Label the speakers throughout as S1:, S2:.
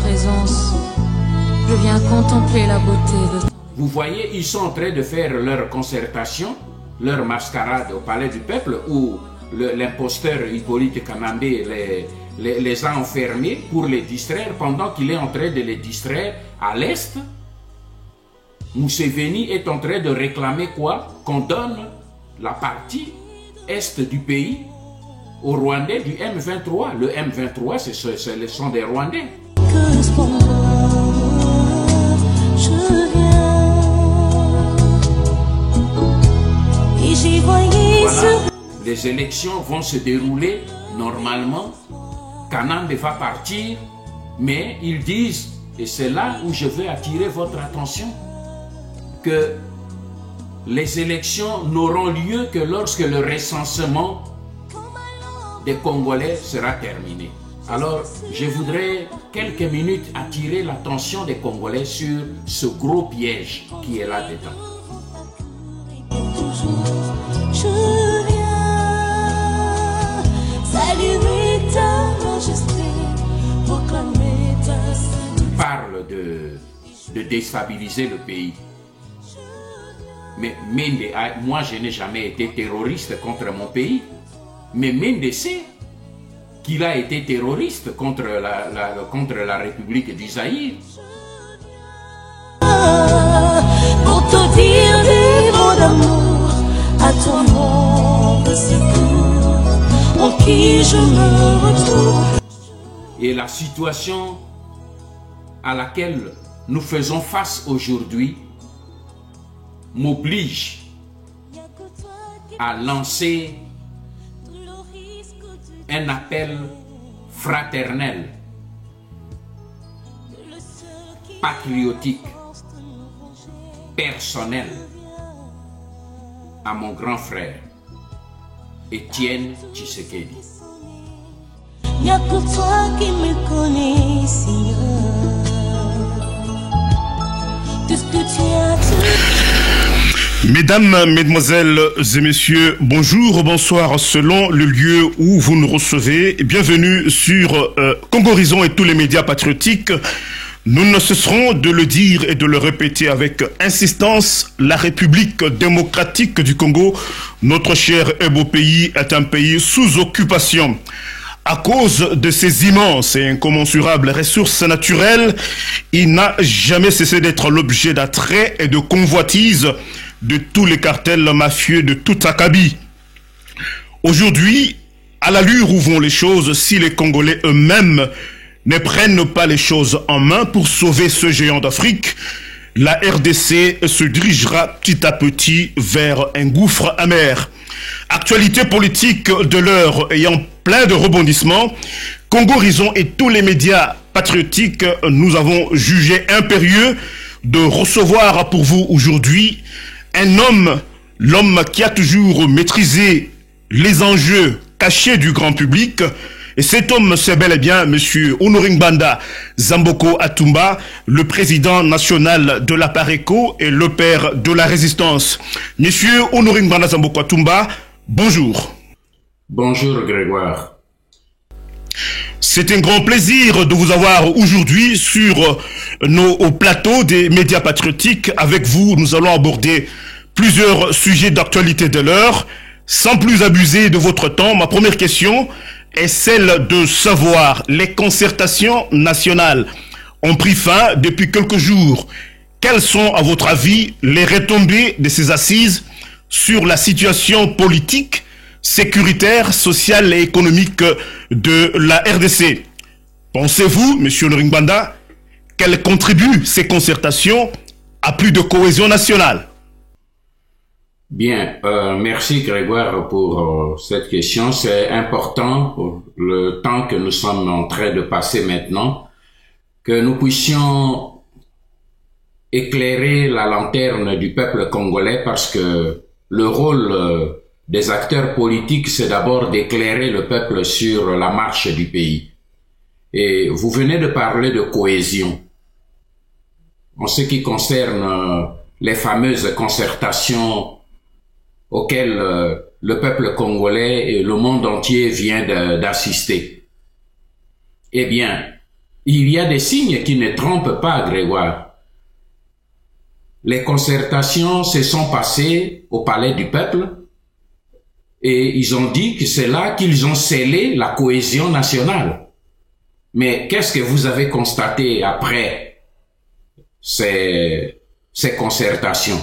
S1: présence, je viens contempler la beauté de ton...
S2: Vous voyez, ils sont en train de faire leur concertation, leur mascarade au palais du peuple où l'imposteur Hippolyte Kanambe les a enfermés pour les distraire pendant qu'il est en train de les distraire à l'est. Museveni est en train de réclamer quoi? Qu'on donne la partie est du pays aux Rwandais du M23. Le M23, ce sont des Rwandais. Voilà. Les élections vont se dérouler normalement. Kanambe va partir, mais ils disent, et c'est là où je veux attirer votre attention, que les élections n'auront lieu que lorsque le recensement des Congolais sera terminé. Alors, je voudrais quelques minutes attirer l'attention des Congolais sur ce gros piège qui est là-dedans.
S3: Je viens saluer ta majesté, proclamer ta sainteté.
S2: Il parle de déstabiliser le pays. Mais Mende, moi je n'ai jamais été terroriste contre mon pays. Mais Mende sait qu'il a été terroriste contre la République du Zaïre.
S3: Pour te dire des mots d'amour à ton nom de secours, en qui je me retrouve.
S2: Et la situation à laquelle nous faisons face aujourd'hui m'oblige à lancer un appel fraternel, patriotique, personnel à mon grand frère, Étienne Tshisekedi.
S3: Il n'y a que toi qui me connais, Seigneur. Tout ce que tu as dit.
S4: Mesdames, Mesdemoiselles et Messieurs, bonjour, bonsoir, selon le lieu où vous nous recevez. Bienvenue sur Congo Horizon et tous les médias patriotiques. Nous ne cesserons de le dire et de le répéter avec insistance. La République démocratique du Congo, notre cher et beau pays, est un pays sous occupation. À cause de ses immenses et incommensurables ressources naturelles, il n'a jamais cessé d'être l'objet d'attrait et de convoitise de tous les cartels mafieux de toute Akabi. Aujourd'hui, à l'allure où vont les choses, si les Congolais eux-mêmes ne prennent pas les choses en main pour sauver ce géant d'Afrique, la RDC se dirigera petit à petit vers un gouffre amer. Actualité politique de l'heure ayant plein de rebondissements, Congo Horizon et tous les médias patriotiques, nous avons jugé impérieux de recevoir pour vous aujourd'hui un homme, l'homme qui a toujours maîtrisé les enjeux cachés du grand public. Et cet homme, c'est bel et bien Monsieur Honoringbanda Zamboko Atumba, le président national de la PARECO et le père de la résistance. Monsieur Honoringbanda Zamboko Atumba, bonjour.
S2: Bonjour Grégoire.
S4: C'est un grand plaisir de vous avoir aujourd'hui sur nos plateaux des médias patriotiques. Avec vous, nous allons aborder plusieurs sujets d'actualité de l'heure. Sans plus abuser de votre temps, ma première question est celle de savoir les concertations nationales ont pris fin depuis quelques jours. Quelles sont, à votre avis, les retombées de ces assises sur la situation politique, sécuritaire, sociale et économique de la RDC? Pensez-vous, Monsieur Honoringbanda, qu'elles contribuent, ces concertations, à plus de cohésion nationale?
S2: Bien, merci Grégoire pour cette question. C'est important pour le temps que nous sommes en train de passer maintenant, que nous puissions éclairer la lanterne du peuple congolais, parce que le rôle des acteurs politiques, c'est d'abord d'éclairer le peuple sur la marche du pays. Et vous venez de parler de cohésion. En ce qui concerne les fameuses concertations auxquelles le peuple congolais et le monde entier vient d'assister. Eh bien, il y a des signes qui ne trompent pas, Grégoire. Les concertations se sont passées au palais du peuple et ils ont dit que c'est là qu'ils ont scellé la cohésion nationale. Mais qu'est-ce que vous avez constaté après ces concertations?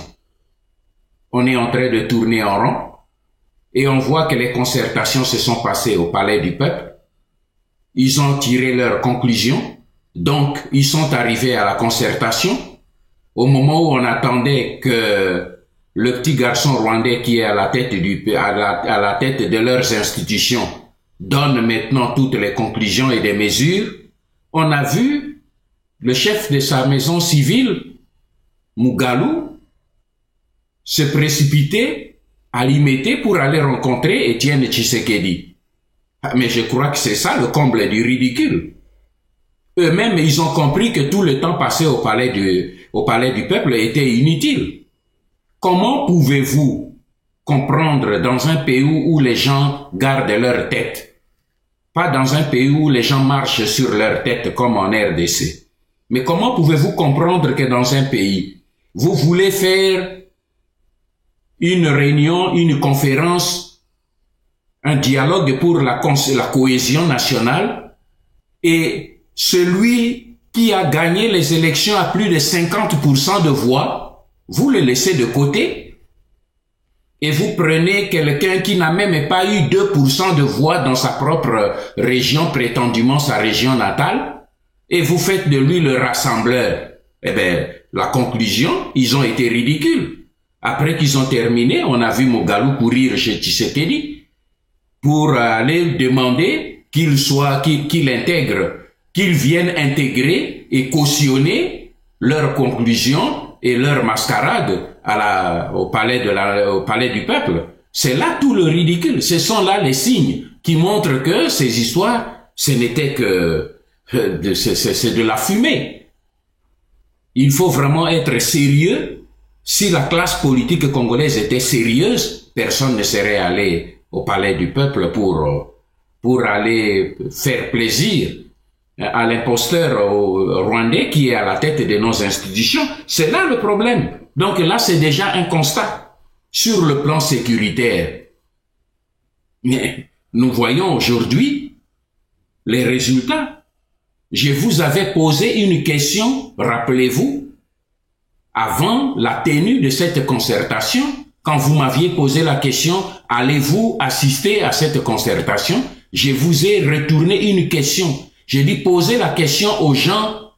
S2: On est en train de tourner en rond et on voit que les concertations se sont passées au palais du peuple. Ils ont tiré leurs conclusions, donc ils sont arrivés à la concertation. Au moment où on attendait que le petit garçon rwandais qui est à la tête à la tête de leurs institutions donne maintenant toutes les conclusions et des mesures, on a vu le chef de sa maison civile, Mugalu, se précipiter à l'imiter pour aller rencontrer Étienne Tshisekedi. Mais je crois que c'est ça le comble du ridicule. Eux-mêmes, ils ont compris que tout le temps passé au palais du peuple était inutile. Comment pouvez-vous comprendre dans un pays où les gens gardent leur tête? Pas dans un pays où les gens marchent sur leur tête comme en RDC. Mais comment pouvez-vous comprendre que dans un pays, vous voulez faire une réunion, une conférence, un dialogue pour la cohésion nationale et celui qui a gagné les élections à plus de 50% de voix, vous le laissez de côté et vous prenez quelqu'un qui n'a même pas eu 2% de voix dans sa propre région, prétendument sa région natale, et vous faites de lui le rassembleur. Eh bien, la conclusion, ils ont été ridicules. Après qu'ils ont terminé, on a vu Mugalu courir chez Tshisekedi pour aller demander qu'il intègre, qu'ils viennent intégrer et cautionner leurs conclusions et leur mascarade au palais du peuple. C'est là tout le ridicule. Ce sont là les signes qui montrent que ces histoires, ce n'était que c'est de la fumée. Il faut vraiment être sérieux. Si la classe politique congolaise était sérieuse, personne ne serait allé au palais du peuple pour aller faire plaisir à l'imposteur rwandais qui est à la tête de nos institutions. C'est là le problème. Donc là, c'est déjà un constat sur le plan sécuritaire. Mais nous voyons aujourd'hui les résultats. Je vous avais posé une question, rappelez-vous, avant la tenue de cette concertation, quand vous m'aviez posé la question, allez-vous assister à cette concertation? Je vous ai retourné une question. J'ai dit poser la question aux gens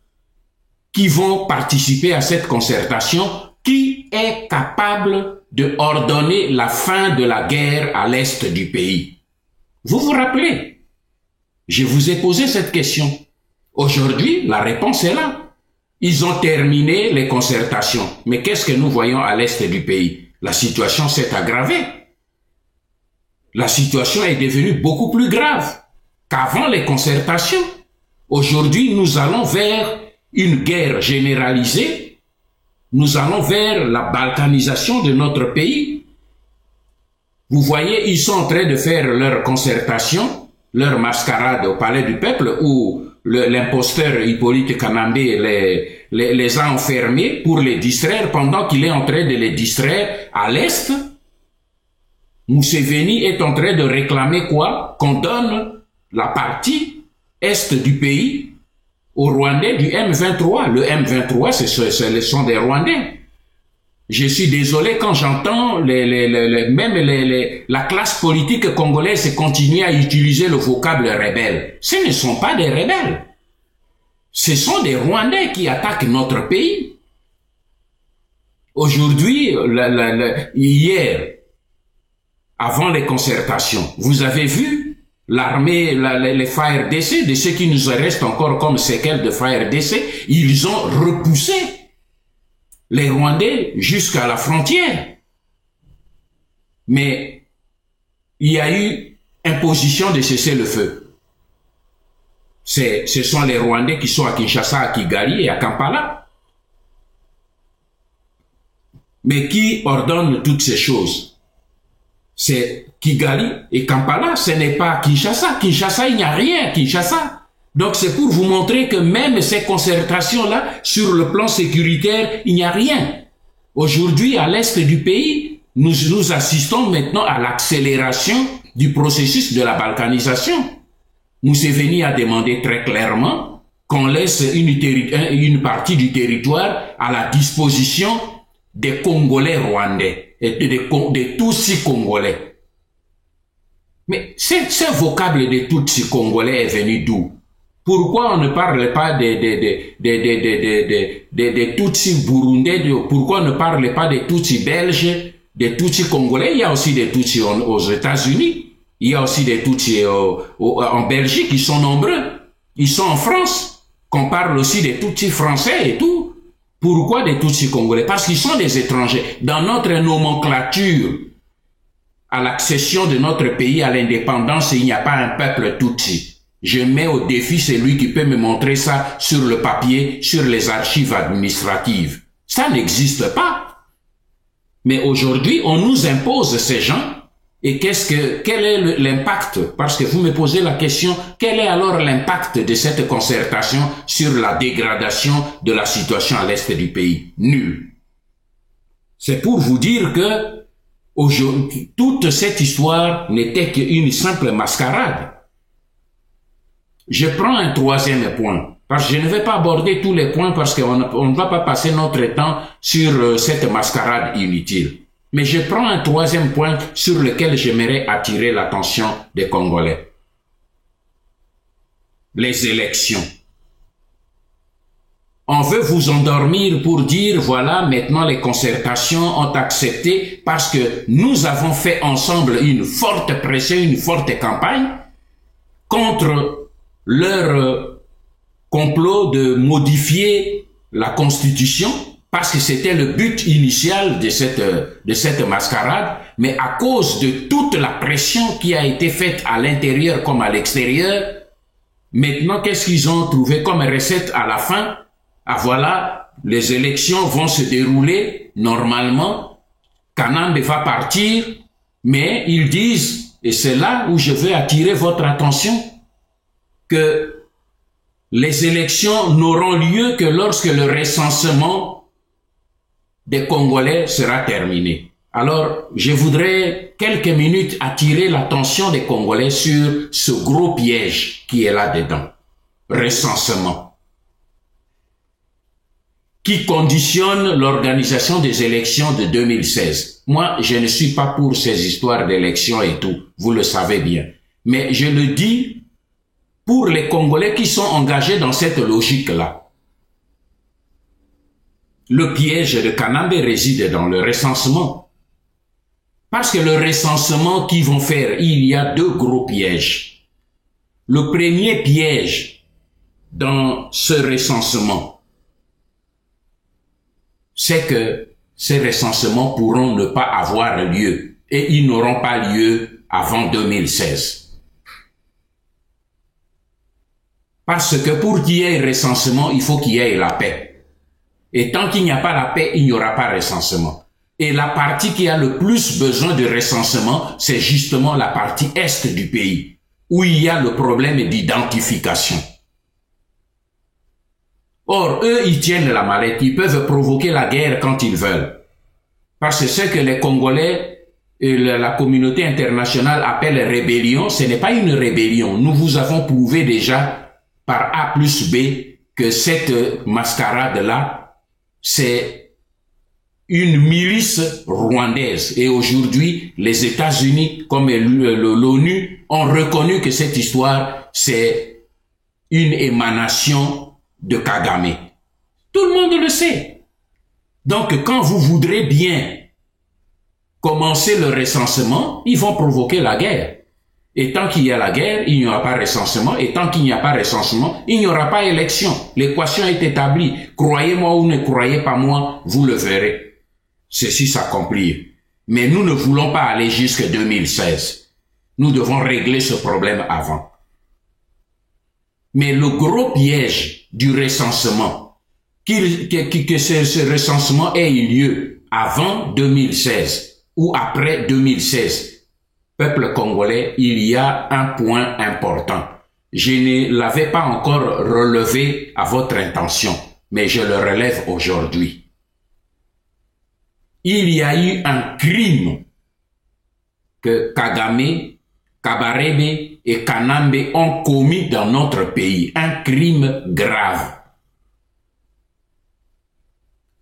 S2: qui vont participer à cette concertation. Qui est capable de ordonner la fin de la guerre à l'est du pays? Vous vous rappelez? Je vous ai posé cette question. Aujourd'hui, la réponse est là. Ils ont terminé les concertations. Mais qu'est-ce que nous voyons à l'est du pays? La situation s'est aggravée. La situation est devenue beaucoup plus grave qu'avant les concertations. Aujourd'hui, nous allons vers une guerre généralisée. Nous allons vers la balkanisation de notre pays. Vous voyez, ils sont en train de faire leur concertation, leur mascarade au palais du peuple où l'imposteur Hippolyte Kanambe les a enfermés pour les distraire pendant qu'il est en train de les distraire à l'est. Museveni est en train de réclamer quoi? Qu'on donne la partie est du pays aux Rwandais du M23. Le M23, ce sont des Rwandais. Je suis désolé quand j'entends la classe politique congolaise continuer à utiliser le vocable rebelle. Ce ne sont pas des rebelles. Ce sont des Rwandais qui attaquent notre pays. Aujourd'hui, hier, avant les concertations, vous avez vu l'armée, les FARDC, de ceux qui nous restent encore comme séquelles de FARDC, ils ont repoussé les Rwandais jusqu'à la frontière. Mais il y a eu imposition de cessez-le-feu. Ce sont les Rwandais qui sont à Kinshasa, à Kigali et à Kampala. Mais qui ordonne toutes ces choses? C'est Kigali et Kampala, ce n'est pas Kinshasa. Kinshasa, il n'y a rien à Kinshasa. Donc c'est pour vous montrer que même ces concertations-là, sur le plan sécuritaire, il n'y a rien. Aujourd'hui, à l'est du pays, nous assistons maintenant à l'accélération du processus de la balkanisation. Museveni a demandé très clairement qu'on laisse une partie du territoire à la disposition des Congolais rwandais et des Tutsis congolais. Mais ce vocable de Tutsis congolais est venu d'où? Pourquoi on ne parle pas des Tutsis burundais? Pourquoi on ne parle pas des Tutsis belges, des Tutsis congolais? Il y a aussi des Tutsis aux États-Unis. Il y a aussi des Tutsis en Belgique. Ils sont nombreux. Ils sont en France. Qu'on parle aussi des Tutsis français et tout. Pourquoi des Tutsis congolais? Parce qu'ils sont des étrangers. Dans notre nomenclature, à l'accession de notre pays à l'indépendance, il n'y a pas un peuple Tutsi. Je mets au défi celui qui peut me montrer ça sur le papier, sur les archives administratives. Ça n'existe pas. Mais aujourd'hui, on nous impose ces gens. Et quel est l'impact? Parce que vous me posez la question, quel est alors l'impact de cette concertation sur la dégradation de la situation à l'est du pays? Nul. C'est pour vous dire que aujourd'hui, toute cette histoire n'était qu'une simple mascarade. Je prends un troisième point, parce que je ne vais pas aborder tous les points parce qu'on ne va pas passer notre temps sur cette mascarade inutile. Mais je prends un troisième point sur lequel j'aimerais attirer l'attention des Congolais. Les élections. On veut vous endormir pour dire, voilà, maintenant les concertations ont accepté parce que nous avons fait ensemble une forte pression, une forte campagne contre leur complot de modifier la Constitution, parce que c'était le but initial de cette mascarade, mais à cause de toute la pression qui a été faite à l'intérieur comme à l'extérieur, maintenant qu'est-ce qu'ils ont trouvé comme recette à la fin? Ah voilà, les élections vont se dérouler normalement, Kanambe va partir, mais ils disent, et c'est là où je veux attirer votre attention, que les élections n'auront lieu que lorsque le recensement des Congolais sera terminé. Alors, je voudrais quelques minutes attirer l'attention des Congolais sur ce gros piège qui est là-dedans. Recensement. Qui conditionne l'organisation des élections de 2016. Moi, je ne suis pas pour ces histoires d'élections et tout. Vous le savez bien. Mais je le dis pour les Congolais qui sont engagés dans cette logique-là. Le piège de Kanambe réside dans le recensement. Parce que le recensement qu'ils vont faire, il y a deux gros pièges. Le premier piège dans ce recensement, c'est que ces recensements pourront ne pas avoir lieu et ils n'auront pas lieu avant 2016. Parce que pour qu'il y ait recensement, il faut qu'il y ait la paix. Et tant qu'il n'y a pas la paix, il n'y aura pas recensement. Et la partie qui a le plus besoin de recensement, c'est justement la partie est du pays, où il y a le problème d'identification. Or, eux, ils tiennent la mallette, ils peuvent provoquer la guerre quand ils veulent. Parce que ce que les Congolais et la communauté internationale appellent rébellion, ce n'est pas une rébellion. Nous vous avons prouvé déjà par A plus B que cette mascarade-là, c'est une milice rwandaise. Et aujourd'hui, les États-Unis, comme l'ONU, ont reconnu que cette histoire, c'est une émanation de Kagame. Tout le monde le sait. Donc, quand vous voudrez bien commencer le recensement, ils vont provoquer la guerre. Et tant qu'il y a la guerre, il n'y aura pas recensement. Et tant qu'il n'y a pas recensement, il n'y aura pas élection. L'équation est établie. Croyez-moi ou ne croyez pas moi, vous le verrez. Ceci s'accomplir. Mais nous ne voulons pas aller jusqu'en 2016. Nous devons régler ce problème avant. Mais le gros piège du recensement, que ce recensement ait eu lieu avant 2016 ou après 2016, peuple congolais, il y a un point important. je ne l'avais pas encore relevé à votre intention, mais je le relève aujourd'hui. Il y a eu un crime que Kagame, Kabarebe et Kanambe ont commis dans notre pays, un crime grave.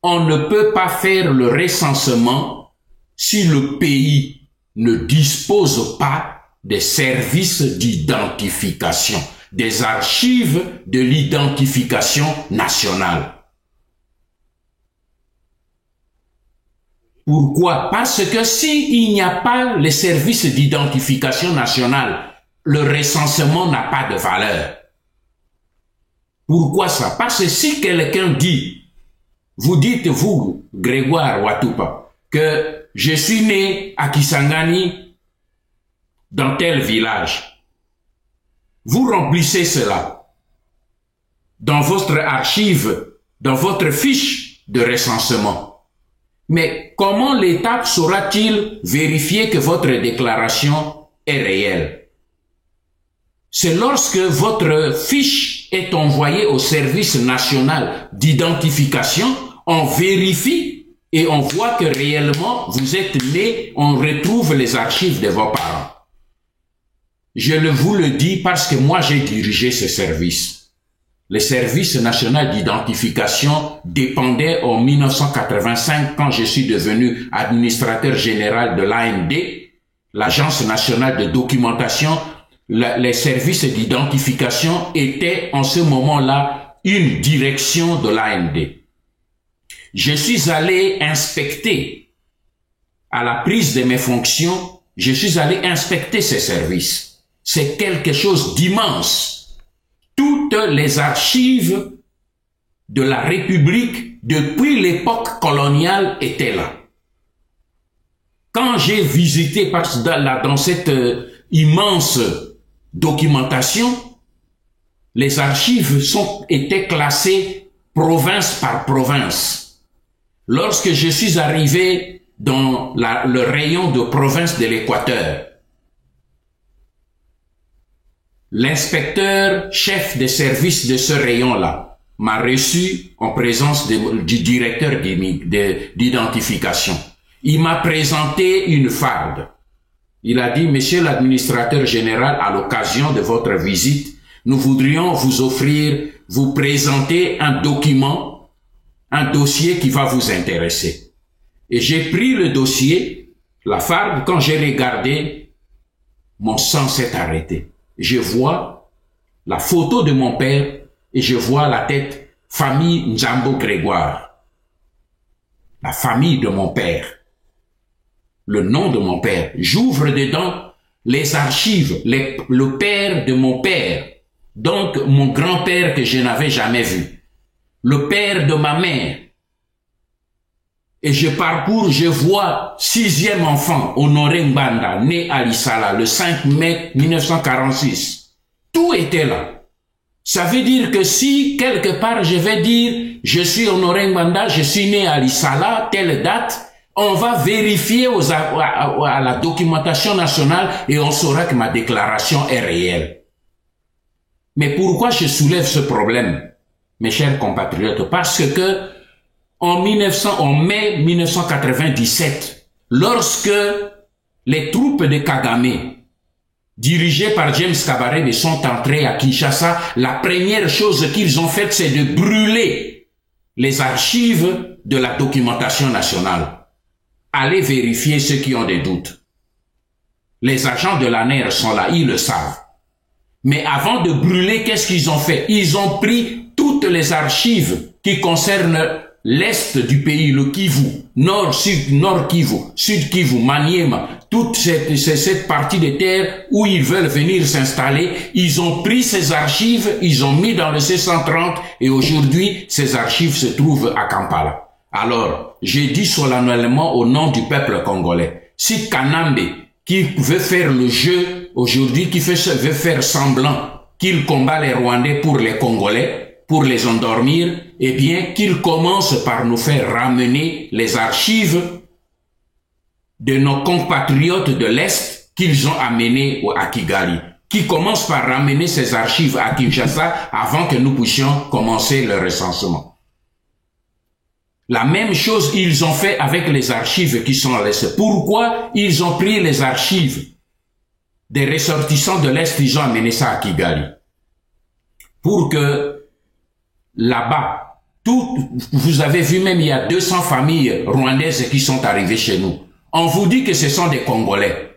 S2: On ne peut pas faire le recensement si le pays ne dispose pas des services d'identification, des archives de l'identification nationale. Pourquoi? Parce que s'il n'y a pas les services d'identification nationale, le recensement n'a pas de valeur. Pourquoi ça? Parce que si quelqu'un dit, vous dites, vous, Grégoire Watupa, que je suis né à Kisangani, dans tel village. Vous remplissez cela dans votre archive, dans votre fiche de recensement. Mais comment l'État saura-t-il vérifier que votre déclaration est réelle? C'est lorsque votre fiche est envoyée au service national d'identification, on vérifie et on voit que réellement vous êtes né, on retrouve les archives de vos parents. Je vous le dis parce que moi j'ai dirigé ce service. Le service national d'identification dépendait en 1985 quand je suis devenu administrateur général de l'AND, l'Agence nationale de documentation. Les services d'identification étaient en ce moment-là une direction de l'AND. Je suis allé inspecter, à la prise de mes fonctions, je suis allé inspecter ces services. C'est quelque chose d'immense. Toutes les archives de la République depuis l'époque coloniale étaient là. Quand j'ai visité dans cette immense documentation, les archives étaient classées province par province. Lorsque je suis arrivé dans le rayon de province de l'Équateur, l'inspecteur chef de service de ce rayon-là m'a reçu en présence du directeur d'identification. Il m'a présenté une farde. Il a dit, monsieur l'administrateur général, à l'occasion de votre visite, nous voudrions vous offrir, vous présenter un document, un dossier qui va vous intéresser. Et j'ai pris le dossier, la farde, quand j'ai regardé, mon sang s'est arrêté. Je vois la photo de mon père et je vois la tête famille Njambo Grégoire. La famille de mon père. Le nom de mon père. J'ouvre dedans les archives, le père de mon père. Donc mon grand-père que je n'avais jamais vu. Le père de ma mère. Et je parcours, je vois 6e enfant, Honoré Mbanda, né à Lissala, le 5 mai 1946. Tout était là. Ça veut dire que si, quelque part, je vais dire, je suis Honoré Mbanda, je suis né à Lissala, telle date, on va vérifier à la documentation nationale et on saura que ma déclaration est réelle. Mais pourquoi je soulève ce problème, mes chers compatriotes? Parce que, en mai 1997, lorsque les troupes de Kagame, dirigées par James Kabarebe, sont entrées à Kinshasa, la première chose qu'ils ont faite, c'est de brûler les archives de la documentation nationale. Allez vérifier ceux qui ont des doutes. Les agents de l'ANER sont là, ils le savent. Mais avant de brûler, qu'est-ce qu'ils ont fait? Ils ont pris toutes les archives qui concernent l'est du pays, le Kivu, nord, sud, nord Kivu, sud Kivu, Maniema, toute cette partie de terre où ils veulent venir s'installer, ils ont pris ces archives, ils ont mis dans le C-130 et aujourd'hui, ces archives se trouvent à Kampala. Alors, j'ai dit solennellement au nom du peuple congolais, si Kanambe, qui veut faire le jeu aujourd'hui, qui veut faire semblant qu'il combat les Rwandais pour les Congolais, pour les endormir, eh bien, qu'il commence par nous faire ramener les archives de nos compatriotes de l'Est qu'ils ont amenés à Kigali. qui commence par ramener ses archives à Kinshasa avant que nous puissions commencer le recensement. La même chose ils ont fait avec les archives qui sont laissées. Pourquoi ils ont pris les archives des ressortissants de l'Est, ils ont amené ça à Kigali? Pour que là-bas, vous avez vu même il y a 200 familles rwandaises qui sont arrivées chez nous. On vous dit que ce sont des Congolais.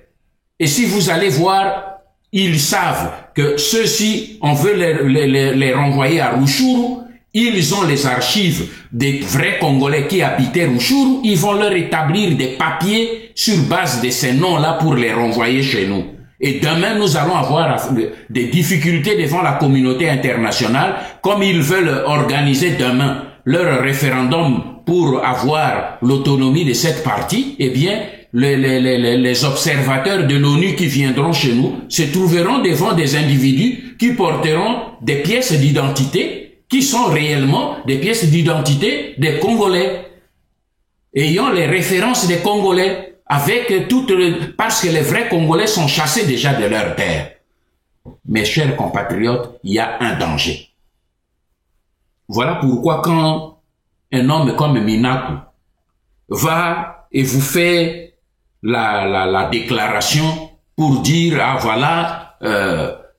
S2: Et si vous allez voir, ils savent que ceux-ci, on veut les renvoyer à Rutshuru. Ils ont les archives des vrais Congolais qui habitaient Rutshuru. Ils vont leur établir des papiers sur base de ces noms-là pour les renvoyer chez nous. Et demain, nous allons avoir des difficultés devant la communauté internationale, comme ils veulent organiser demain leur référendum pour avoir l'autonomie de cette partie. Eh bien, les observateurs de l'ONU qui viendront chez nous se trouveront devant des individus qui porteront des pièces d'identité qui sont réellement des pièces d'identité des Congolais, ayant les références des Congolais, avec parce que les vrais Congolais sont chassés déjà de leur terre. Mes chers compatriotes, il y a un danger. Voilà pourquoi quand un homme comme Minaku va et vous fait la déclaration pour dire, ah voilà,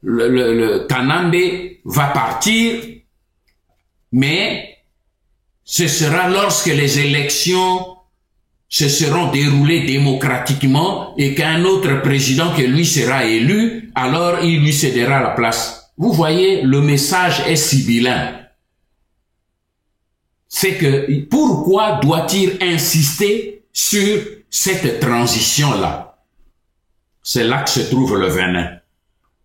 S2: le Kanambe va partir, mais ce sera lorsque les élections se seront déroulées démocratiquement et qu'un autre président que lui sera élu, alors il lui cédera la place. Vous voyez, le message est sibyllin. C'est que pourquoi doit-il insister sur cette transition-là? C'est là que se trouve le venin.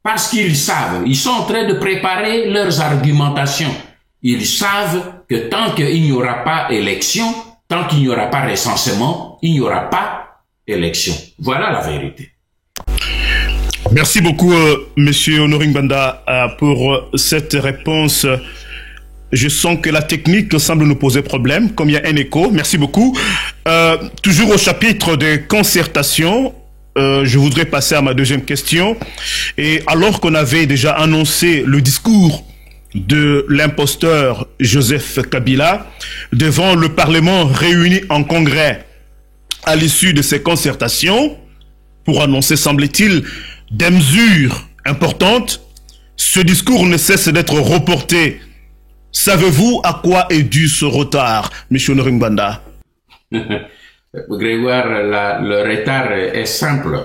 S2: Parce qu'ils savent, ils sont en train de préparer leurs argumentations. Ils savent que tant qu'il n'y aura pas élection, tant qu'il n'y aura pas recensement, il n'y aura pas élection. Voilà la vérité.
S4: Merci beaucoup, Monsieur Honoré Ngbanda, pour cette réponse. Je sens que la technique semble nous poser problème, comme il y a un écho. Merci beaucoup. Toujours au chapitre des concertations, je voudrais passer à ma deuxième question. Et alors qu'on avait déjà annoncé le discours de l'imposteur Joseph Kabila devant le Parlement réuni en congrès à l'issue de ces concertations pour annoncer, semble-t-il, des mesures importantes, ce discours ne cesse d'être reporté. Savez-vous à quoi est dû ce retard, M. Honoré Ngbanda?
S2: Grégoire, le retard est simple.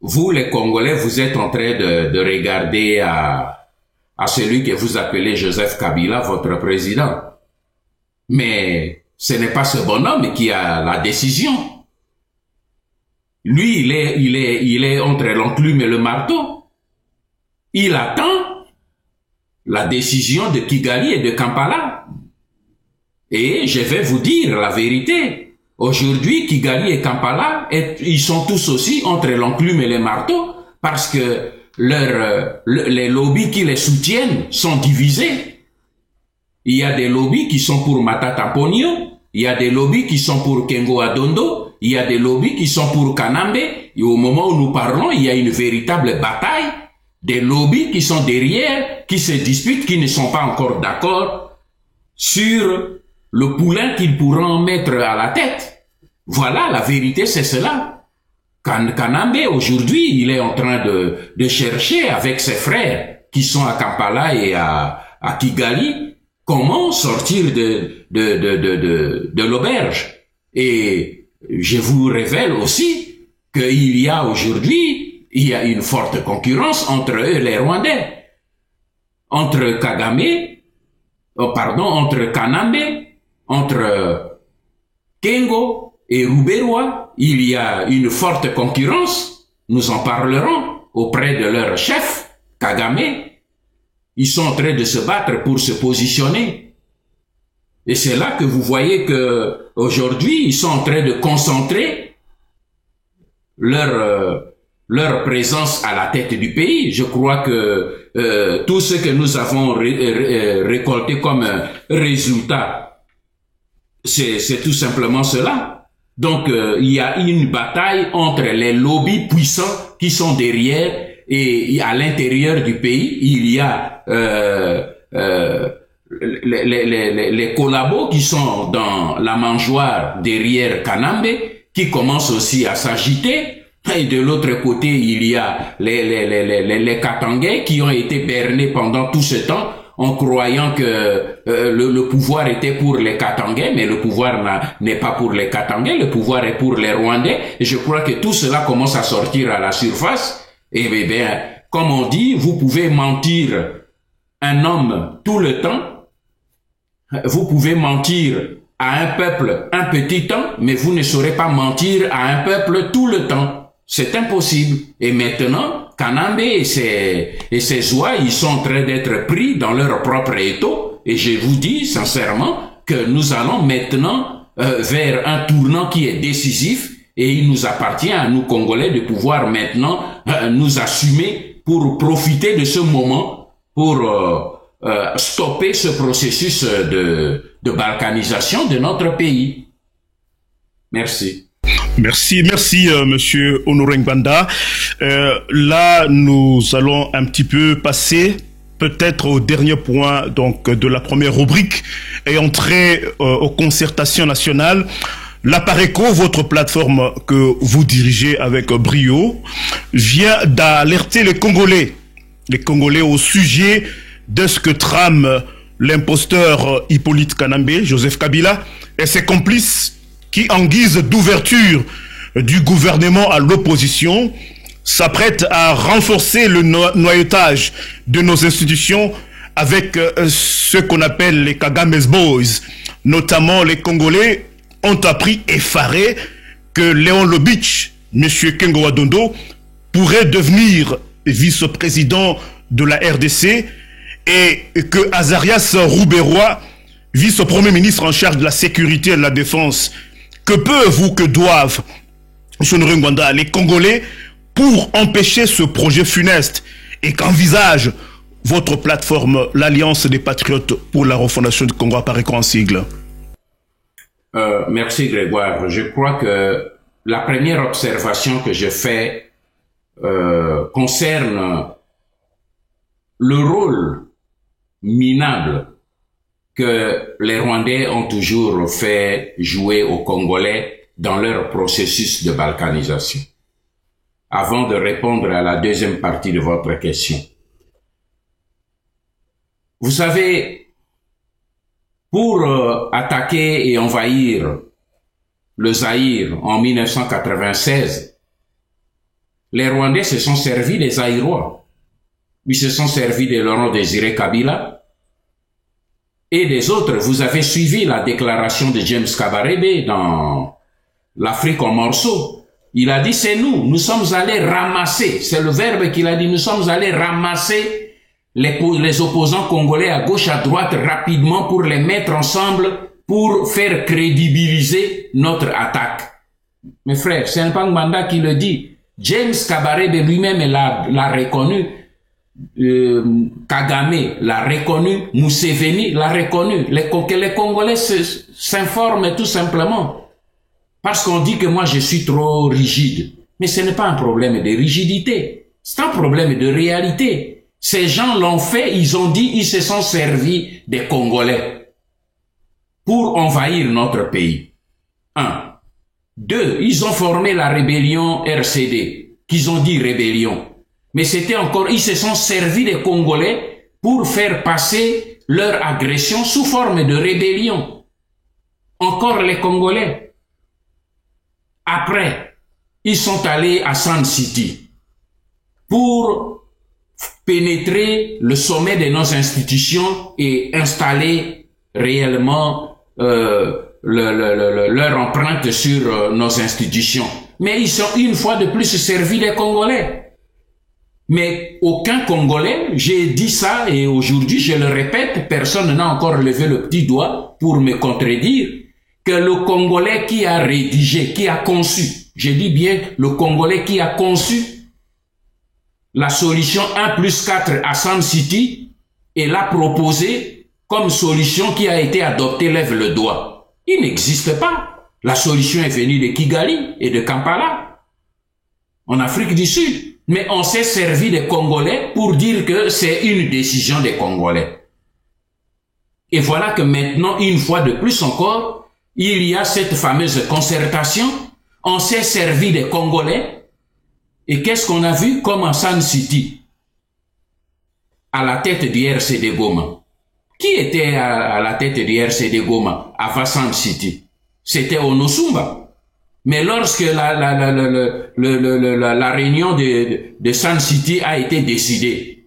S2: Vous, les Congolais, vous êtes en train de regarder à celui que vous appelez Joseph Kabila, votre président. Mais ce n'est pas ce bonhomme qui a la décision. Lui, il est entre l'enclume et le marteau. Il attend la décision de Kigali et de Kampala. Et je vais vous dire la vérité. Aujourd'hui, Kigali et Kampala, ils sont tous aussi entre l'enclume et le marteau parce que les lobbies qui les soutiennent sont divisés. Il y a des lobbies qui sont pour Matata Ponyo, il y a des lobbies qui sont pour Kengo Adondo, il y a des lobbies qui sont pour Kanambe, et au moment où nous parlons, il y a une véritable bataille des lobbies qui sont derrière, qui se disputent, qui ne sont pas encore d'accord sur le poulain qu'ils pourront mettre à la tête. Voilà, la vérité, c'est cela. Kanambe, aujourd'hui, il est en train de chercher avec ses frères qui sont à Kampala et à Kigali comment sortir de l'auberge. Et je vous révèle aussi qu'il y a aujourd'hui, il y a une forte concurrence entre eux et les Rwandais. Entre entre Kanambe, entre Kengo et Ruberwa, il y a une forte concurrence. Nous en parlerons auprès de leur chef, Kagame. Ils sont en train de se battre pour se positionner. Et c'est là que vous voyez que aujourd'hui, ils sont en train de concentrer leur présence à la tête du pays. Je crois que tout ce que nous avons récolté comme résultat, c'est tout simplement cela. Donc, il y a une bataille entre les lobbies puissants qui sont derrière et à l'intérieur du pays, il y a les collabos qui sont dans la mangeoire derrière Kanambe, qui commencent aussi à s'agiter. Et de l'autre côté, il y a les Katangais qui ont été bernés pendant tout ce temps en croyant que le pouvoir était pour les Katangais, mais le pouvoir n'est pas pour les Katangais, le pouvoir est pour les Rwandais. Et je crois que tout cela commence à sortir à la surface. Et bien, comme on dit, vous pouvez mentir un homme tout le temps, vous pouvez mentir à un peuple un petit temps, mais vous ne saurez pas mentir à un peuple tout le temps. C'est impossible. Et maintenant, Kanambe et ses oies, ils sont en train d'être pris dans leur propre étau. Et je vous dis sincèrement que nous allons maintenant vers un tournant qui est décisif. Et il nous appartient à nous Congolais de pouvoir maintenant nous assumer pour profiter de ce moment, pour stopper ce processus de balkanisation de notre pays. Merci.
S4: Merci, monsieur Honoré Ngbanda. Là, nous allons un petit peu passer peut-être au dernier point donc de la première rubrique et entrer aux concertations nationales. La Pareco, votre plateforme que vous dirigez avec brio, vient d'alerter les Congolais au sujet de ce que trame l'imposteur Hippolyte Kanambe, Joseph Kabila et ses complices qui, en guise d'ouverture du gouvernement à l'opposition, s'apprêtent à renforcer le noyautage de nos institutions avec ce qu'on appelle les Kagame's Boys. Notamment, les Congolais ont appris effarés que Léon Lobich, M. Kengo Wadondo, pourrait devenir vice-président de la RDC et que Azarias Rouberoy, vice-premier ministre en charge de la sécurité et de la défense, que peuvent ou que doivent les Congolais pour empêcher ce projet funeste et qu'envisage votre plateforme, l'Alliance des Patriotes pour la refondation du Congo, Pareco en sigle?
S2: Merci Grégoire. Je crois que la première observation que je fais concerne le rôle minable que les Rwandais ont toujours fait jouer aux Congolais dans leur processus de balkanisation. Avant de répondre à la deuxième partie de votre question. Vous savez, pour attaquer et envahir le Zaïre en 1996, les Rwandais se sont servis des Zaïrois. Ils se sont servis de Laurent Désiré Kabila et des autres. Vous avez suivi la déclaration de James Kabarebe dans l'Afrique en morceaux. Il a dit, c'est nous sommes allés ramasser, c'est le verbe qu'il a dit, nous sommes allés ramasser les opposants congolais à gauche, à droite, rapidement pour les mettre ensemble, pour faire crédibiliser notre attaque. Mes frères, c'est un Ngbanda qui le dit. James Kabarebe lui-même l'a reconnu. Kagame l'a reconnu, Museveni l'a reconnu, que les Congolais s'informent tout simplement. Parce qu'on dit que moi je suis trop rigide. Mais ce n'est pas un problème de rigidité, c'est un problème de réalité. Ces gens l'ont fait, ils ont dit, ils se sont servis des Congolais pour envahir notre pays. 1. 2. Ils ont formé la rébellion RCD, qu'ils ont dit rébellion. Mais c'était encore, ils se sont servis des Congolais pour faire passer leur agression sous forme de rébellion. Encore les Congolais. Après, ils sont allés à Sand City pour pénétrer le sommet de nos institutions et installer réellement leur empreinte sur nos institutions. Mais ils sont une fois de plus servis des Congolais. Mais aucun Congolais, j'ai dit ça et aujourd'hui je le répète, personne n'a encore levé le petit doigt pour me contredire, que le Congolais qui a rédigé, qui a conçu, je dis bien le Congolais qui a conçu la solution 1+4 à Sand City et l'a proposé comme solution qui a été adoptée, lève le doigt. Il n'existe pas. La solution est venue de Kigali et de Kampala, en Afrique du Sud. Mais on s'est servi des Congolais pour dire que c'est une décision des Congolais. Et voilà que maintenant, une fois de plus encore, il y a cette fameuse concertation. On s'est servi des Congolais. Et qu'est-ce qu'on a vu comme en San City, à la tête du RCD Goma? Qui était à la tête du RCD Goma à San City? C'était Onosumba. Mais lorsque la réunion de San City a été décidée,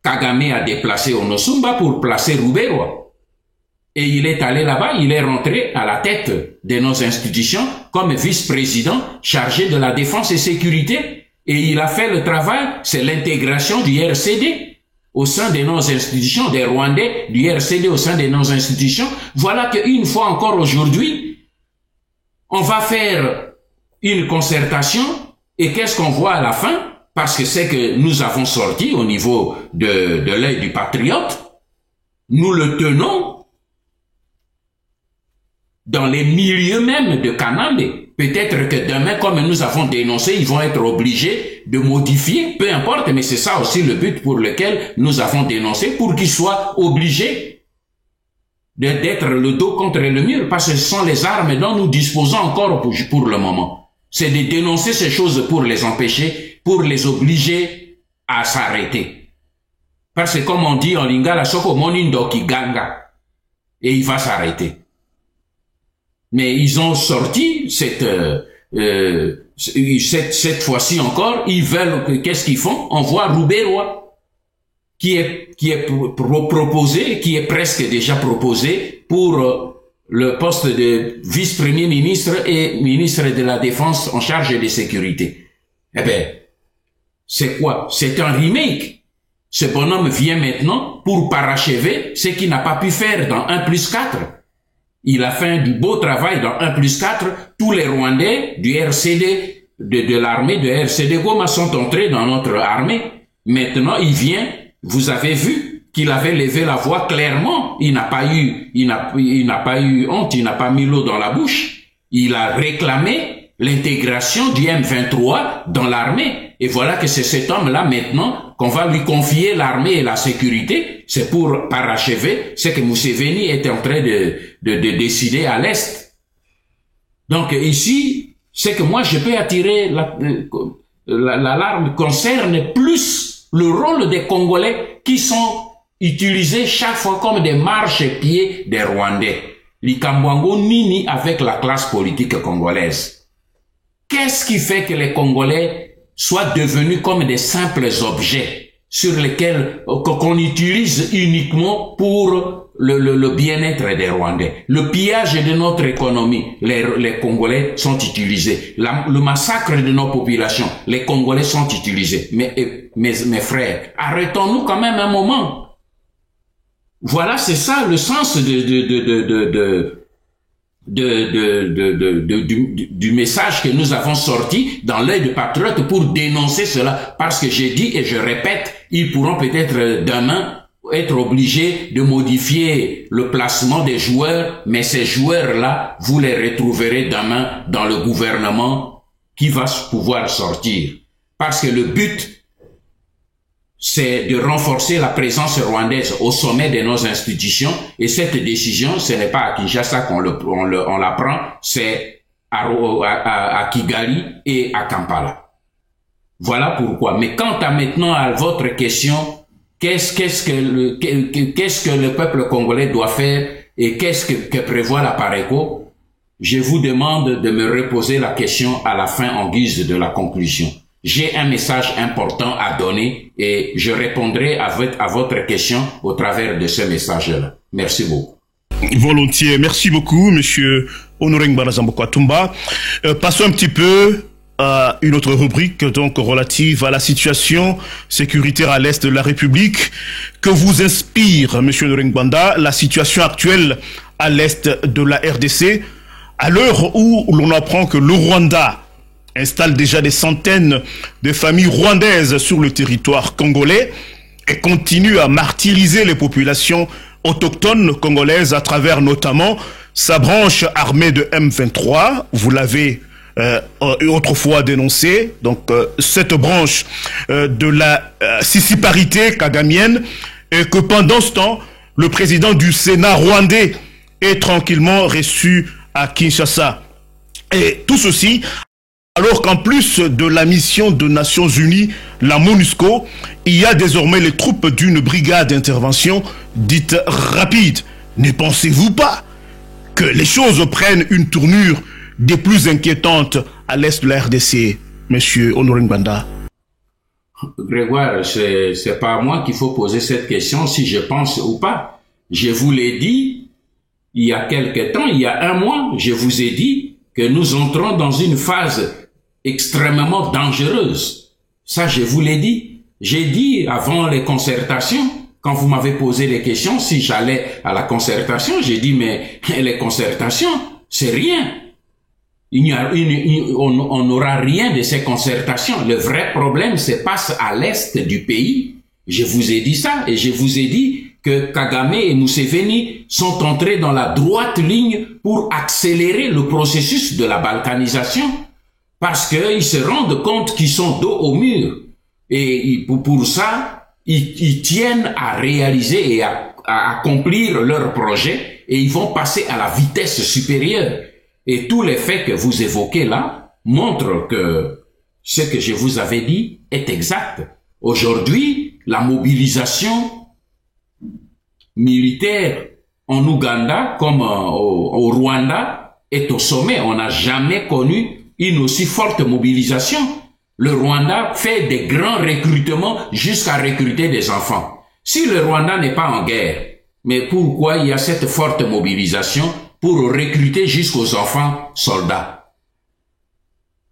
S2: Kagame a déplacé Onosumba pour placer Ruberwa. Et il est allé là-bas, il est rentré à la tête de nos institutions comme vice-président chargé de la défense et sécurité. Et il a fait le travail, c'est l'intégration du RCD au sein de nos institutions, des Rwandais du RCD au sein de nos institutions. Voilà qu'une fois encore aujourd'hui, on va faire une concertation et qu'est-ce qu'on voit à la fin? Parce que c'est que nous avons sorti au niveau de l'œil du patriote, nous le tenons dans les milieux même de Kanambe. Peut-être que demain, comme nous avons dénoncé, ils vont être obligés de modifier, peu importe, mais c'est ça aussi le but pour lequel nous avons dénoncé, pour qu'ils soient obligés d'être le dos contre le mur, parce que ce sont les armes dont nous disposons encore pour le moment. C'est de dénoncer ces choses pour les empêcher, pour les obliger à s'arrêter. Parce que comme on dit en lingala, soko monindo ki ganga, et il va s'arrêter. Mais ils ont sorti cette fois-ci encore, ils veulent, qu'est-ce qu'ils font? On voit Ruberwa, qui est proposé, qui est presque déjà proposé pour le poste de vice-premier ministre et ministre de la Défense en charge des sécurités. Eh ben, c'est quoi? C'est un remake. Ce bonhomme vient maintenant pour parachever ce qu'il n'a pas pu faire dans 1+4. Il a fait du beau travail dans 1+4. Tous les Rwandais du RCD, de l'armée de RCD Goma sont entrés dans notre armée. Maintenant, il vient. Vous avez vu qu'il avait levé la voix clairement. Il n'a pas eu honte, il n'a pas mis l'eau dans la bouche. Il a réclamé l'intégration du M23 dans l'armée. Et voilà que c'est cet homme-là maintenant qu'on va lui confier l'armée et la sécurité. C'est pour parachever ce que Museveni est en train de décider à l'Est. Donc ici, c'est que moi je peux attirer l'alarme concerne plus le rôle des Congolais qui sont utilisés chaque fois comme des marchepieds des Rwandais. Likambwango nini avec la classe politique congolaise. Qu'est-ce qui fait que les Congolais soient devenus comme des simples objets sur lesquels qu'on utilise uniquement pour le bien-être des Rwandais? Le pillage de notre économie, les Congolais sont utilisés. Le massacre de nos populations, les Congolais sont utilisés. Mes frères, arrêtons-nous quand même un moment. Voilà, c'est ça le sens du message que nous avons sorti dans l'œil du patriote pour dénoncer cela. Parce que j'ai dit et je répète, ils pourront peut-être demain être obligés de modifier le placement des joueurs, mais ces joueurs-là, vous les retrouverez demain dans le gouvernement qui va pouvoir sortir. Parce que le but, c'est de renforcer la présence rwandaise au sommet de nos institutions. Et cette décision, ce n'est pas à Kinshasa qu'on la prend, c'est à Kigali et à Kampala. Voilà pourquoi. Mais quant à maintenant à votre question, qu'est-ce que le peuple congolais doit faire et qu'est-ce que prévoit la Pareco? Je vous demande de me reposer la question à la fin en guise de la conclusion. J'ai un message important à donner et je répondrai à votre question au travers de ce message-là. Merci beaucoup.
S4: Volontiers. Merci beaucoup, monsieur Honoré Ngbanazambokwatumba. Passons un petit peu à une autre rubrique, donc relative à la situation sécuritaire à l'est de la République. Que vous inspire, monsieur Honoré Ngbanda, la situation actuelle à l'est de la RDC, à l'heure où l'on apprend que le Rwanda installe déjà des centaines de familles rwandaises sur le territoire congolais et continue à martyriser les populations autochtones congolaises à travers notamment sa branche armée de M23, vous l'avez autrefois dénoncé, donc cette branche de la sissiparité kagamienne, et que pendant ce temps, le président du Sénat rwandais est tranquillement reçu à Kinshasa. Et tout ceci, alors qu'en plus de la mission des Nations Unies, la MONUSCO, il y a désormais les troupes d'une brigade d'intervention dite rapide. Ne pensez-vous pas que les choses prennent une tournure des plus inquiétantes à l'est de la RDC, monsieur Honoré Nganda?
S2: Grégoire, c'est pas à moi qu'il faut poser cette question si je pense ou pas. Je vous l'ai dit il y a quelque temps, il y a un mois, je vous ai dit que nous entrons dans une phase extrêmement dangereuse. Ça, je vous l'ai dit. J'ai dit avant les concertations, quand vous m'avez posé les questions, si j'allais à la concertation, j'ai dit, mais les concertations, c'est rien. On n'aura rien de ces concertations. Le vrai problème se passe à l'est du pays. Je vous ai dit ça, et je vous ai dit que Kagame et Museveni sont entrés dans la droite ligne pour accélérer le processus de la balkanisation, parce qu'ils se rendent compte qu'ils sont dos au mur. Et pour ça, ils tiennent à réaliser et à accomplir leur projet, et ils vont passer à la vitesse supérieure. Et tous les faits que vous évoquez là montrent que ce que je vous avais dit est exact. Aujourd'hui, la mobilisation militaire en Ouganda comme au Rwanda est au sommet. On n'a jamais connu une aussi forte mobilisation. Le Rwanda fait des grands recrutements jusqu'à recruter des enfants. Si le Rwanda n'est pas en guerre, mais pourquoi il y a cette forte mobilisation pour recruter jusqu'aux enfants soldats?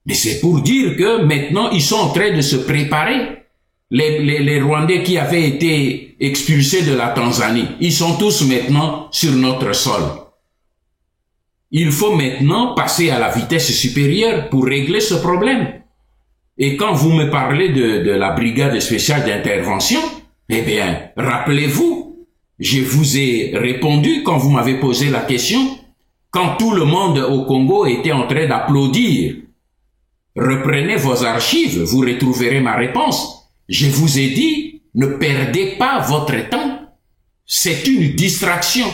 S2: Mais c'est pour dire que maintenant ils sont en train de se préparer. Les Rwandais qui avaient été expulsés de la Tanzanie, ils sont tous maintenant sur notre sol. Il faut maintenant passer à la vitesse supérieure pour régler ce problème. Et quand vous me parlez de la brigade spéciale d'intervention, eh bien, rappelez-vous, je vous ai répondu quand vous m'avez posé la question, quand tout le monde au Congo était en train d'applaudir. Reprenez vos archives, vous retrouverez ma réponse. Je vous ai dit, ne perdez pas votre temps. C'est une distraction.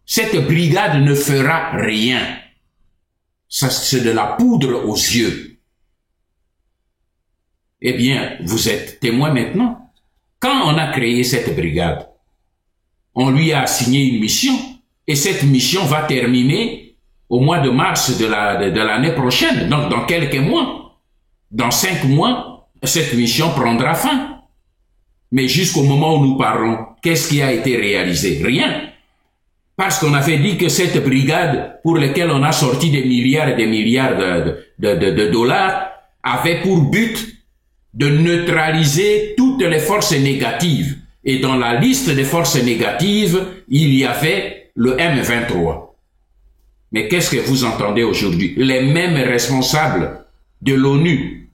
S2: Cette brigade ne fera rien. Ça, c'est de la poudre aux yeux. Eh bien, vous êtes témoin maintenant. Quand on a créé cette brigade, on lui a assigné une mission, et cette mission va terminer au mois de mars de l'année prochaine, donc dans quelques mois. Dans 5 mois, cette mission prendra fin. Mais jusqu'au moment où nous parlons, qu'est-ce qui a été réalisé? Rien. Parce qu'on avait dit que cette brigade, pour laquelle on a sorti des milliards et des milliards de dollars, avait pour but de neutraliser toutes les forces négatives. Et dans la liste des forces négatives, il y avait le M23. Mais qu'est-ce que vous entendez aujourd'hui? Les mêmes responsables de l'ONU,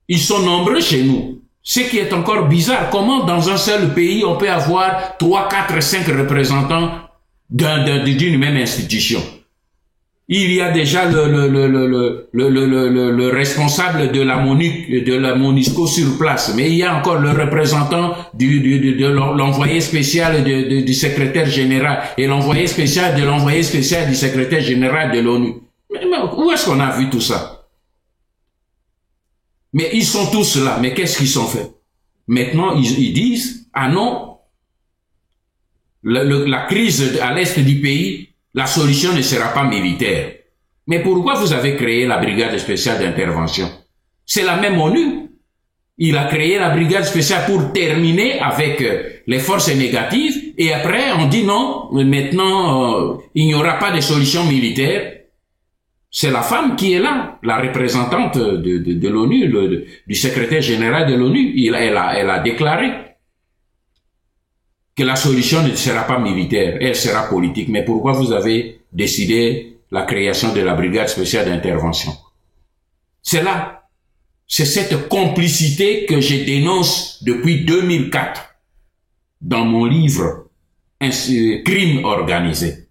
S2: ils sont nombreux chez nous. Ce qui est encore bizarre, comment dans un seul pays on peut avoir 3, 4, 5 représentants d'une même institution? Il y a déjà le responsable de la MONUSCO sur place, mais il y a encore le représentant de l'envoyé spécial du secrétaire général et l'envoyé spécial de l'envoyé spécial du secrétaire général de l'ONU. Mais où est-ce qu'on a vu tout ça? Mais ils sont tous là. Mais qu'est-ce qu'ils ont fait? Maintenant, ils disent, ah non, la crise à l'est du pays, la solution ne sera pas militaire. Mais pourquoi vous avez créé la brigade spéciale d'intervention? C'est la même ONU. Il a créé la brigade spéciale pour terminer avec les forces négatives et après on dit non, maintenant il n'y aura pas de solution militaire. C'est la femme qui est là, la représentante de l'ONU, du secrétaire général de l'ONU. Elle a déclaré que la solution ne sera pas militaire, elle sera politique. Mais pourquoi vous avez décidé la création de la brigade spéciale d'intervention? C'est là. C'est cette complicité que je dénonce depuis 2004 dans mon livre Crime organisé.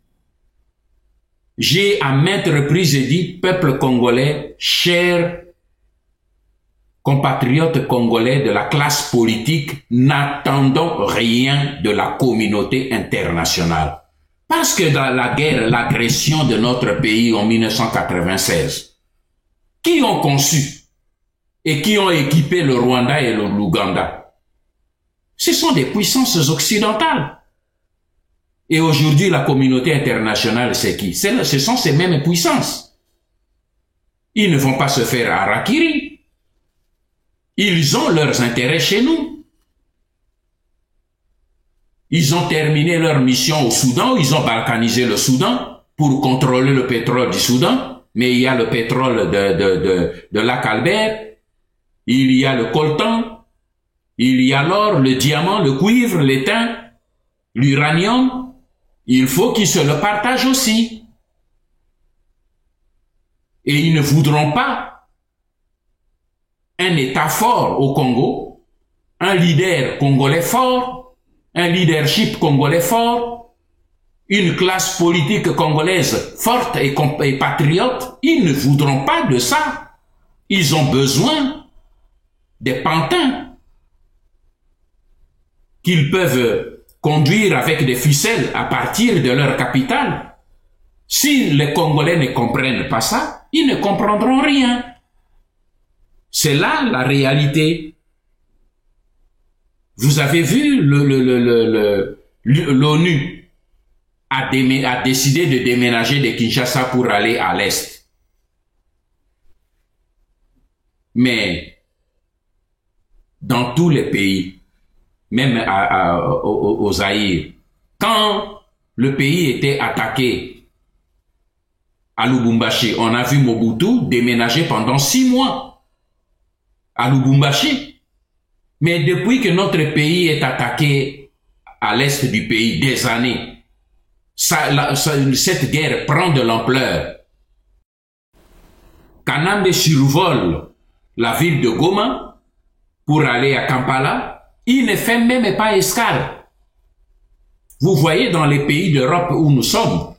S2: J'ai à maintes reprises dit, peuple congolais, cher compatriotes congolais de la classe politique, n'attendons rien de la communauté internationale. Parce que dans la guerre, l'agression de notre pays en 1996, qui ont conçu et qui ont équipé le Rwanda et l'Ouganda? Ce sont des puissances occidentales. Et aujourd'hui, la communauté internationale, c'est qui? Ce sont ces mêmes puissances. Ils ne vont pas se faire harakiri. Ils ont leurs intérêts chez nous. Ils ont terminé leur mission au Soudan, ils ont balkanisé le Soudan pour contrôler le pétrole du Soudan. Mais il y a le pétrole de Lac Albert, il y a le coltan, il y a l'or, le diamant, le cuivre, l'étain, l'uranium. Il faut qu'ils se le partagent aussi. Et ils ne voudront pas un État fort au Congo, un leader congolais fort, un leadership congolais fort, une classe politique congolaise forte et patriote. Ils ne voudront pas de ça. Ils ont besoin des pantins qu'ils peuvent conduire avec des ficelles à partir de leur capitale. Si les Congolais ne comprennent pas ça, ils ne comprendront rien. C'est là la réalité. Vous avez vu l'ONU a décidé de déménager de Kinshasa pour aller à l'Est. Mais dans tous les pays, même au Zaïre, quand le pays était attaqué à Lubumbashi, on a vu Mobutu déménager pendant 6 mois à Lubumbashi. Mais depuis que notre pays est attaqué à l'est du pays des années, cette guerre prend de l'ampleur. Kanambe survole la ville de Goma pour aller à Kampala. Il ne fait même pas escale. Vous voyez dans les pays d'Europe où nous sommes,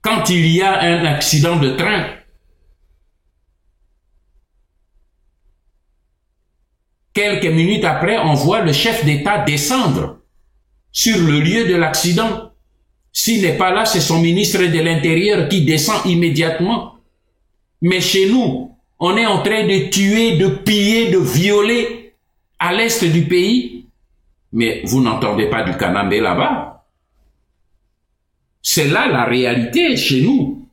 S2: quand il y a un accident de train, quelques minutes après, on voit le chef d'État descendre sur le lieu de l'accident. S'il n'est pas là, c'est son ministre de l'Intérieur qui descend immédiatement. Mais chez nous, on est en train de tuer, de piller, de violer à l'est du pays. Mais vous n'entendez pas du Kanambe là-bas. C'est là la réalité chez nous.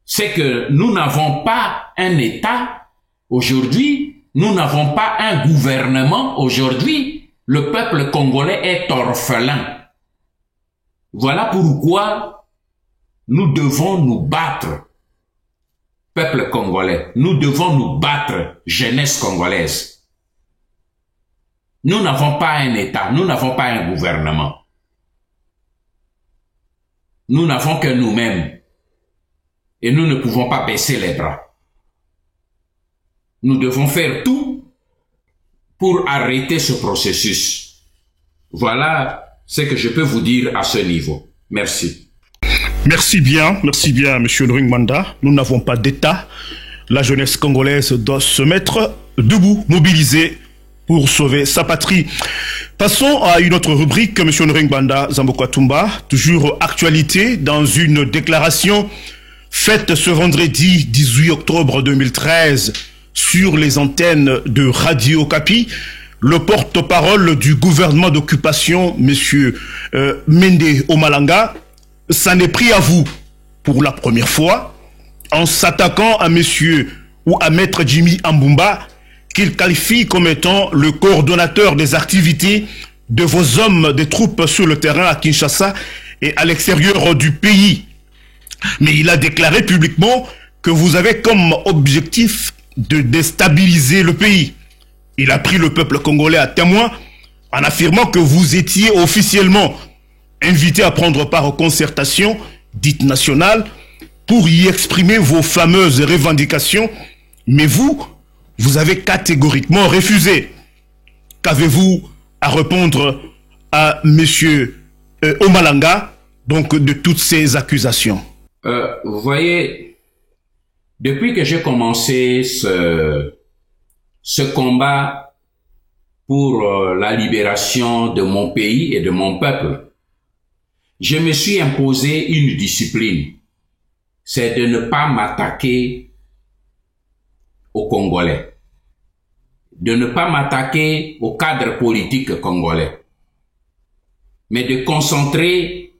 S2: C'est que nous n'avons pas un État aujourd'hui, nous n'avons pas un gouvernement aujourd'hui. Le peuple congolais est orphelin. Voilà pourquoi nous devons nous battre. Peuple congolais, nous devons nous battre, jeunesse congolaise. Nous n'avons pas un État, nous n'avons pas un gouvernement. Nous n'avons que nous-mêmes. Et nous ne pouvons pas baisser les bras. Nous devons faire tout pour arrêter ce processus. Voilà ce que je peux vous dire à ce niveau. Merci.
S4: Merci bien, Monsieur Louis Manda. Nous n'avons pas d'État. La jeunesse congolaise doit se mettre debout, mobilisée pour sauver sa patrie. Passons à une autre rubrique, M. Nringbanda Zambokatumba, toujours actualité, dans une déclaration faite ce vendredi 18 octobre 2013 sur les antennes de Radio Okapi. Le porte-parole du gouvernement d'occupation, M. Mende Omalanga, s'en est pris à vous pour la première fois en s'attaquant à monsieur ou à maître Jimmy Ambumba, qu'il qualifie comme étant le coordonnateur des activités de vos hommes des troupes sur le terrain à Kinshasa et à l'extérieur du pays. Mais il a déclaré publiquement que vous avez comme objectif de déstabiliser le pays. Il a pris le peuple congolais à témoin en affirmant que vous étiez officiellement invité à prendre part aux concertations dites nationales pour y exprimer vos fameuses revendications, mais vous avez catégoriquement refusé. Qu'avez-vous à répondre à monsieur Omalanga donc de toutes ces accusations?
S2: Vous voyez, depuis que j'ai commencé ce combat pour la libération de mon pays et de mon peuple, je me suis imposé une discipline. C'est de ne pas m'attaquer aux Congolais, de ne pas m'attaquer au cadre politique congolais, mais de concentrer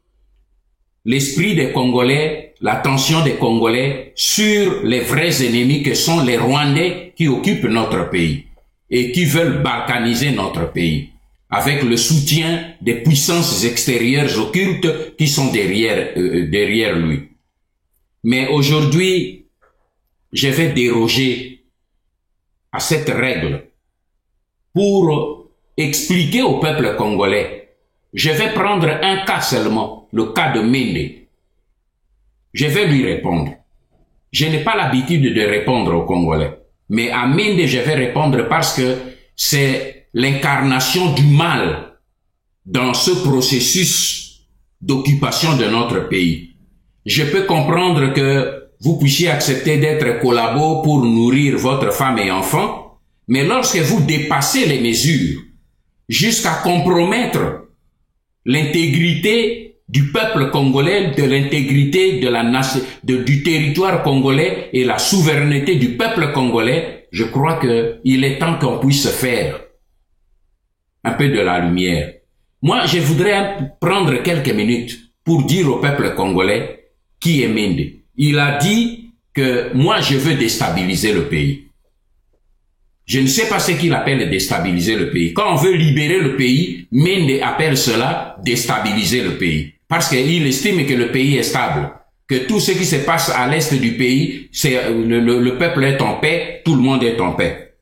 S2: l'esprit des Congolais, l'attention des Congolais sur les vrais ennemis que sont les Rwandais qui occupent notre pays et qui veulent balkaniser notre pays avec le soutien des puissances extérieures occultes qui sont derrière lui. Mais aujourd'hui, je vais déroger à cette règle pour expliquer au peuple congolais. Je vais prendre un cas seulement, le cas de Mende. Je vais lui répondre. Je n'ai pas l'habitude de répondre aux Congolais. Mais à Mende, je vais répondre parce que c'est l'incarnation du mal dans ce processus d'occupation de notre pays. Je peux comprendre que vous puissiez accepter d'être collabo pour nourrir votre femme et enfants, mais lorsque vous dépassez les mesures jusqu'à compromettre l'intégrité du peuple congolais, de l'intégrité de la nation, du territoire congolais et la souveraineté du peuple congolais, je crois que il est temps qu'on puisse faire un peu de la lumière. Moi, je voudrais prendre quelques minutes pour dire au peuple congolais qui est Mende. Il a dit que moi, je veux déstabiliser le pays. Je ne sais pas ce qu'il appelle déstabiliser le pays. Quand on veut libérer le pays, Mende appelle cela déstabiliser le pays. Parce qu'il estime que le pays est stable. Que tout ce qui se passe à l'est du pays, c'est le peuple est en paix, tout le monde est en paix.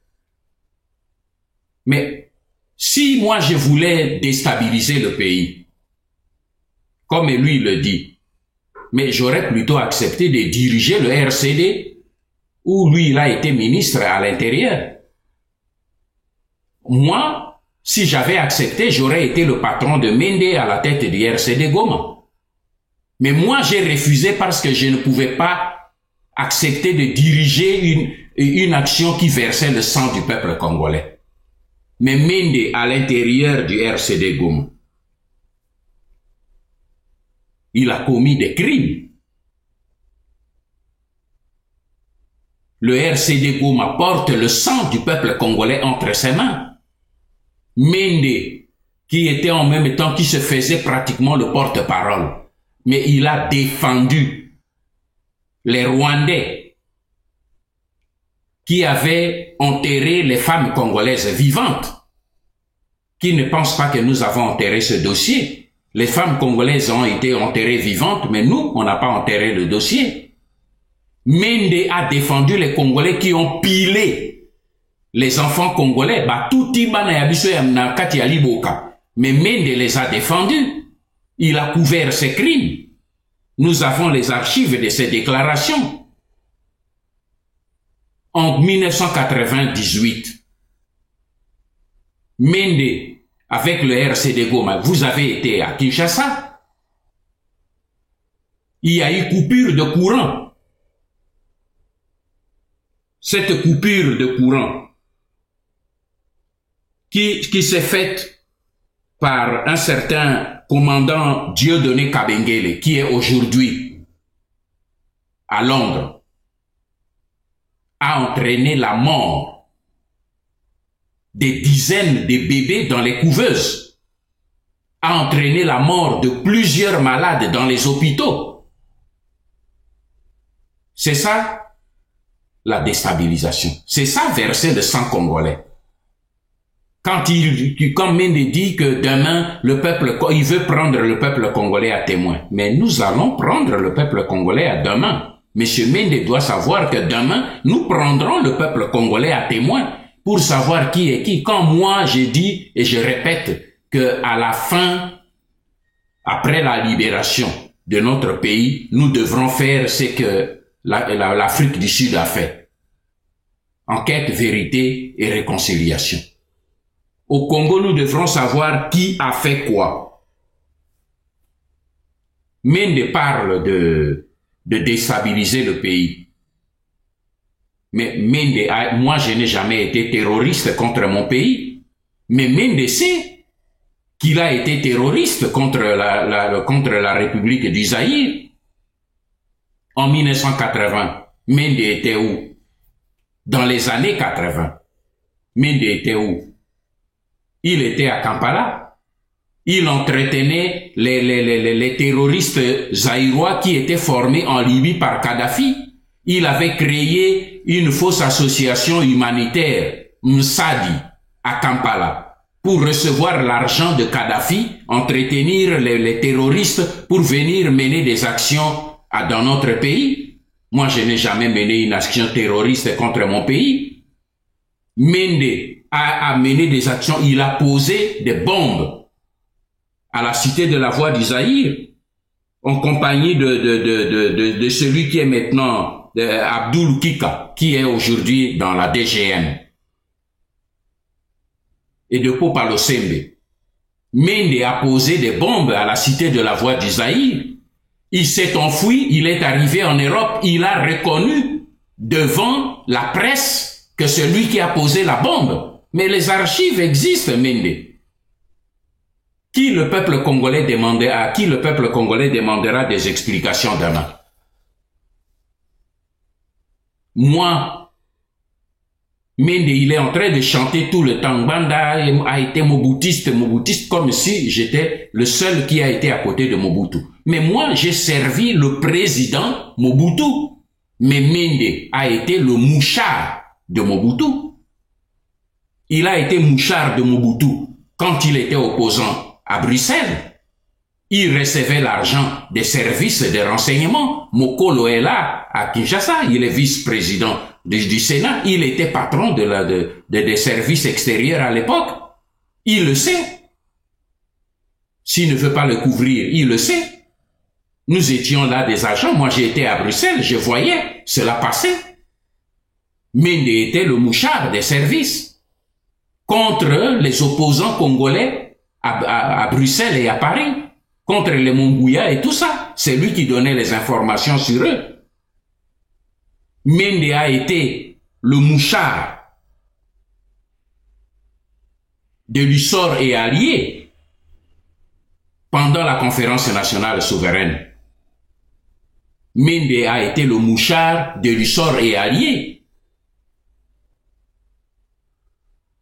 S2: Mais si moi je voulais déstabiliser le pays, comme lui le dit, mais j'aurais plutôt accepté de diriger le RCD, où lui il a été ministre à l'intérieur. Moi, si j'avais accepté, j'aurais été le patron de Mende à la tête du RCD Goma. Mais moi, j'ai refusé parce que je ne pouvais pas accepter de diriger une action qui versait le sang du peuple congolais. Mais Mende à l'intérieur du RCD Goma, il a commis des crimes. Le RCD Goma porte le sang du peuple congolais entre ses mains. Mende, qui était en même temps, qui se faisait pratiquement le porte-parole, mais il a défendu les Rwandais qui avaient enterré les femmes congolaises vivantes, qui ne pensent pas que nous avons enterré ce dossier. Les femmes congolaises ont été enterrées vivantes, mais nous, on n'a pas enterré le dossier. Mende a défendu les Congolais qui ont pilé les enfants congolais. Mais Mende les a défendus. Il a couvert ses crimes. Nous avons les archives de ces déclarations. En 1998, Mende, avec le RCD Goma, vous avez été à Kinshasa. Il y a eu coupure de courant. Cette coupure de courant qui s'est faite par un certain commandant Dieudonné Kabengele, qui est aujourd'hui à Londres, a entraîné la mort des dizaines de bébés dans les couveuses, a entraîné la mort de plusieurs malades dans les hôpitaux. C'est ça la déstabilisation. C'est ça verser le sang congolais. Quand Mende dit que demain, le peuple, il veut prendre le peuple congolais à témoin. Mais nous allons prendre le peuple congolais à demain. Monsieur Mende doit savoir que demain, nous prendrons le peuple congolais à témoin pour savoir qui est qui. Quand moi, j'ai dit et je répète que à la fin, après la libération de notre pays, nous devrons faire ce que l'Afrique du Sud a fait. Enquête, vérité et réconciliation. Au Congo, nous devrons savoir qui a fait quoi. Mende parle de déstabiliser le pays. Mais Mende, moi je n'ai jamais été terroriste contre mon pays. Mais Mende sait qu'il a été terroriste contre la République du Zaïre. En 1980, Mende était où? Dans les années 80, Mende était où? Il était à Kampala. Il entretenait les terroristes zaïrois qui étaient formés en Libye par Kadhafi. Il avait créé une fausse association humanitaire, Msadi, à Kampala, pour recevoir l'argent de Kadhafi, entretenir les terroristes pour venir mener des actions dans notre pays. Moi, je n'ai jamais mené une action terroriste contre mon pays. Mende a mené des actions, il a posé des bombes à la cité de la Voix du Zaïre, en compagnie de celui qui est maintenant Abdoul Kika, qui est aujourd'hui dans la DGM, et de Popalo Sembe. Mende a posé des bombes à la cité de la Voix du Zaïre. Il s'est enfui, il est arrivé en Europe, il a reconnu devant la presse que c'est lui qui a posé la bombe. Mais les archives existent, Mende. À qui le peuple congolais demandera des explications demain? Moi, Mende, il est en train de chanter tout le temps. Banda a été moboutiste, comme si j'étais le seul qui a été à côté de Mobutu. Mais moi, j'ai servi le président Mobutu. Mais Mende a été le mouchard de Mobutu. Il a été mouchard de Mobutu quand il était opposant à Bruxelles. Il recevait l'argent des services de renseignement. Mokolo est là, à Kinshasa. Il est vice-président du Sénat. Il était patron des services extérieurs à l'époque. Il le sait. S'il ne veut pas le couvrir, il le sait. Nous étions là des agents. Moi, j'ai été à Bruxelles. Je voyais cela passer. Mende était le mouchard des services contre les opposants congolais à Bruxelles et à Paris, contre les Mongouya et tout ça. C'est lui qui donnait les informations sur eux. Mende a été le mouchard de Lussor et alliés pendant la conférence nationale souveraine. Mende a été le mouchard de Lussor et alliés.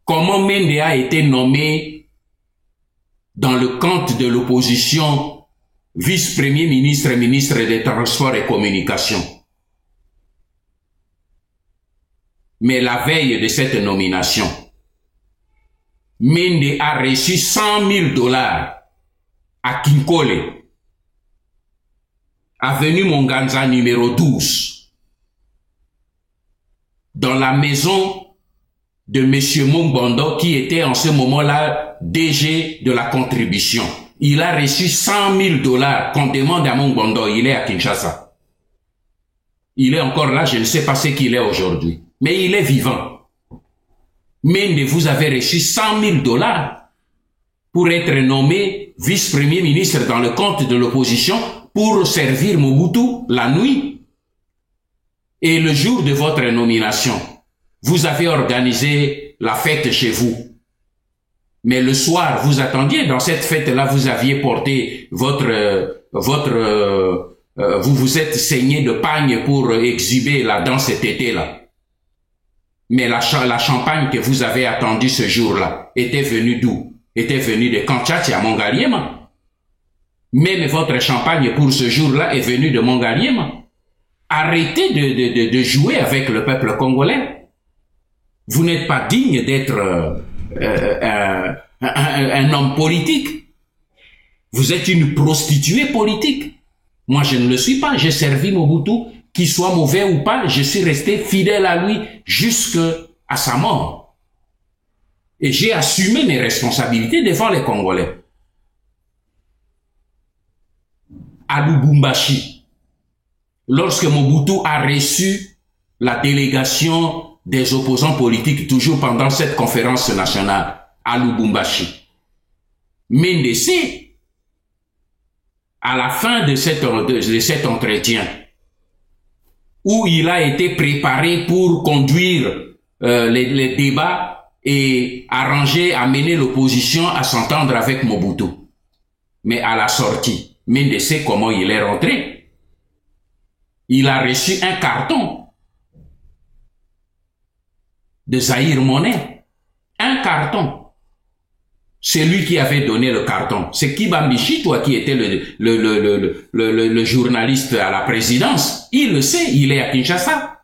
S2: Comment Mende a été nommé dans le camp de l'opposition vice-premier ministre et ministre des Transports et Communications. Mais la veille de cette nomination, Mende a reçu 100 000 $ à Kinkole, avenue Monganza numéro 12, dans la maison de M. Mongbondo, qui était en ce moment-là DG de la contribution. Il a reçu 100 000 $ qu'on demande à Mongbondo. Il est à Kinshasa. Il est encore là, je ne sais pas ce qu'il est aujourd'hui. Mais il est vivant. Mende, vous avez reçu 100 000 $ pour être nommé vice-premier ministre dans le compte de l'opposition pour servir Mobutu la nuit. Et le jour de votre nomination, vous avez organisé la fête chez vous. Mais le soir, vous attendiez, dans cette fête-là, vous aviez porté vous vous êtes saigné de pagne pour exhiber la danse cet été-là. Mais la champagne que vous avez attendue ce jour-là était venue d'où? Était venue de Kanchati à Mongaliema. Même votre champagne pour ce jour-là est venue de Mongaliema. Arrêtez de jouer avec le peuple congolais. Vous n'êtes pas digne d'être un homme politique. Vous êtes une prostituée politique. Moi, je ne le suis pas. J'ai servi Mobutu, qu'il soit mauvais ou pas. Je suis resté fidèle à lui jusqu'à sa mort. Et j'ai assumé mes responsabilités devant les Congolais. À Lubumbashi, lorsque Mobutu a reçu la délégation des opposants politiques, toujours pendant cette conférence nationale à Lubumbashi, Mende à la fin de cet entretien, où il a été préparé pour conduire les débats et arranger, amener l'opposition à s'entendre avec Mobutu. Mais à la sortie, Mende sait comment il est rentré. Il a reçu un carton de Zahir Monnet. Un carton. C'est lui qui avait donné le carton. C'est Kibambishi, toi, qui était le journaliste à la présidence. Il le sait, il est à Kinshasa.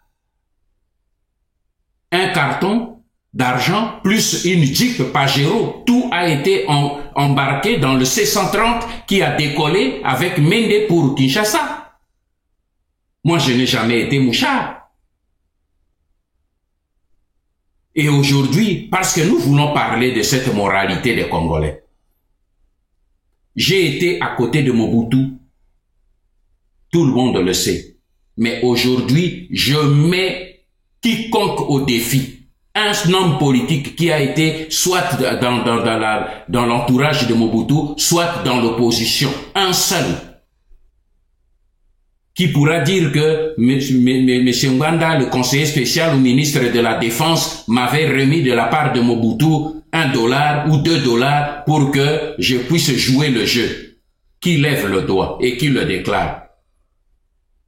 S2: Un carton d'argent plus une Jeep Pajero. Tout a été embarqué dans le C-130 qui a décollé avec Mende pour Kinshasa. Moi, je n'ai jamais été mouchard. Et aujourd'hui, parce que nous voulons parler de cette moralité des Congolais, j'ai été à côté de Mobutu. Tout le monde le sait. Mais aujourd'hui, je mets quiconque au défi. Un homme politique qui a été soit dans l'entourage de Mobutu, soit dans l'opposition. Un seul. Qui pourra dire que M. Ngwanda, le conseiller spécial au ministre de la Défense, m'avait remis de la part de Mobutu $1 ou $2 pour que je puisse jouer le jeu. Qui lève le doigt et qui le déclare.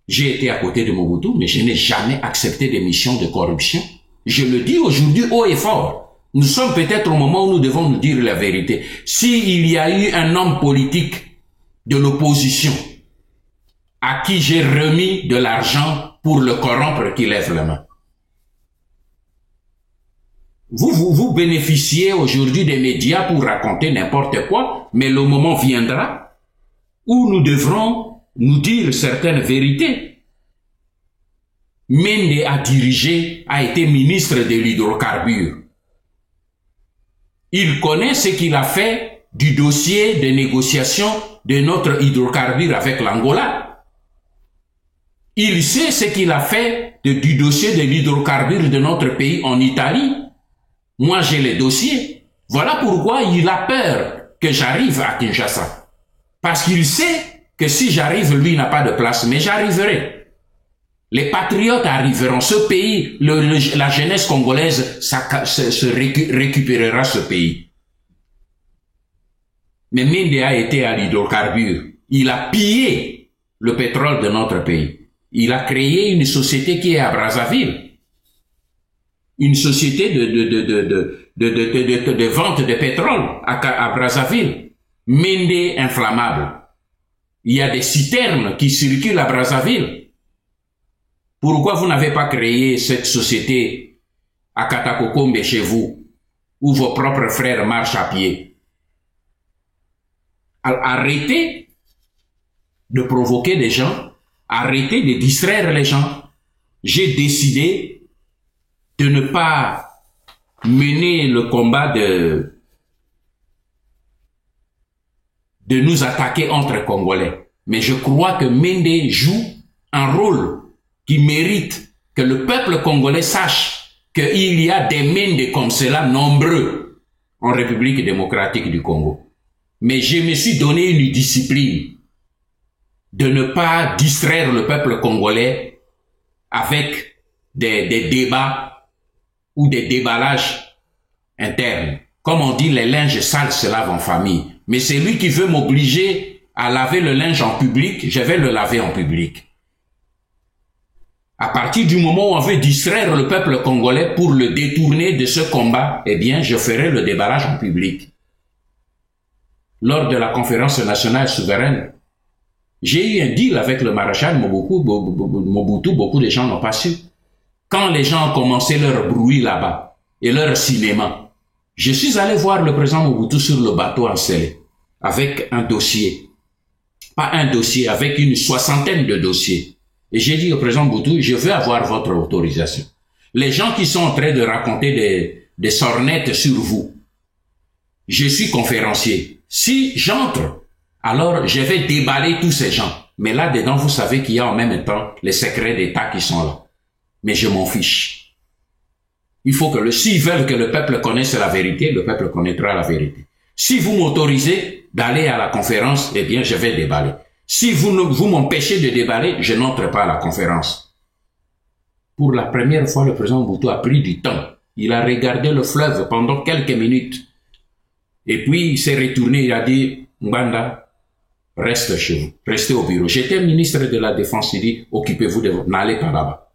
S2: J'ai été à côté de Mobutu, mais je n'ai jamais accepté des missions de corruption. Je le dis aujourd'hui haut et fort. Nous sommes peut-être au moment où nous devons nous dire la vérité. S'il y a eu un homme politique de l'opposition à qui j'ai remis de l'argent pour le corrompre, qui lève la main. Vous bénéficiez aujourd'hui des médias pour raconter n'importe quoi, mais le moment viendra où nous devrons nous dire certaines vérités. Mende a été ministre de l'hydrocarbure. Il connaît ce qu'il a fait du dossier de négociation de notre hydrocarbure avec l'Angola. Il sait ce qu'il a fait du dossier de l'hydrocarbure de notre pays en Italie. Moi, j'ai les dossiers. Voilà pourquoi il a peur que j'arrive à Kinshasa. Parce qu'il sait que si j'arrive, lui n'a pas de place, mais j'arriverai. Les patriotes arriveront. Ce pays, la jeunesse congolaise récupérera ce pays. Mais Mende a été à l'hydrocarbure. Il a pillé le pétrole de notre pays. Il a créé une société qui est à Brazzaville. Une société de vente de pétrole à Brazzaville. Mende inflammable. Il y a des citernes qui circulent à Brazzaville. Pourquoi vous n'avez pas créé cette société à Katakokombe chez vous, où vos propres frères marchent à pied? Arrêtez de provoquer des gens. Arrêtez de distraire les gens. J'ai décidé de ne pas mener le combat de nous attaquer entre Congolais. Mais je crois que Mende joue un rôle qui mérite que le peuple congolais sache qu'il y a des Mende comme cela nombreux en République démocratique du Congo. Mais je me suis donné une discipline de ne pas distraire le peuple congolais avec des débats ou des déballages internes. Comme on dit, les linges sales se lavent en famille. Mais c'est lui qui veut m'obliger à laver le linge en public, je vais le laver en public. À partir du moment où on veut distraire le peuple congolais pour le détourner de ce combat, eh bien, je ferai le déballage en public. Lors de la conférence nationale souveraine, j'ai eu un deal avec le maréchal Mobutu, beaucoup de gens n'ont pas su. Quand les gens ont commencé leur bruit là-bas et leur cinéma, je suis allé voir le président Mobutu sur le bateau encelé, avec un dossier. Pas un dossier, avec une soixantaine de dossiers. Et j'ai dit au président Mobutu, je veux avoir votre autorisation. Les gens qui sont en train de raconter des sornettes sur vous, je suis conférencier. Si j'entre, alors je vais déballer tous ces gens. Mais là-dedans, vous savez qu'il y a en même temps les secrets d'État qui sont là. Mais je m'en fiche. Il faut que s'ils veulent que le peuple connaisse la vérité, le peuple connaîtra la vérité. Si vous m'autorisez d'aller à la conférence, eh bien, je vais déballer. Si vous m'empêchez de déballer, je n'entre pas à la conférence. Pour la première fois, le président Mobutu a pris du temps. Il a regardé le fleuve pendant quelques minutes. Et puis, il s'est retourné, il a dit, Mbanda, reste chez vous, restez au bureau. J'étais ministre de la Défense, il dit, occupez-vous de vous, n'allez pas là-bas.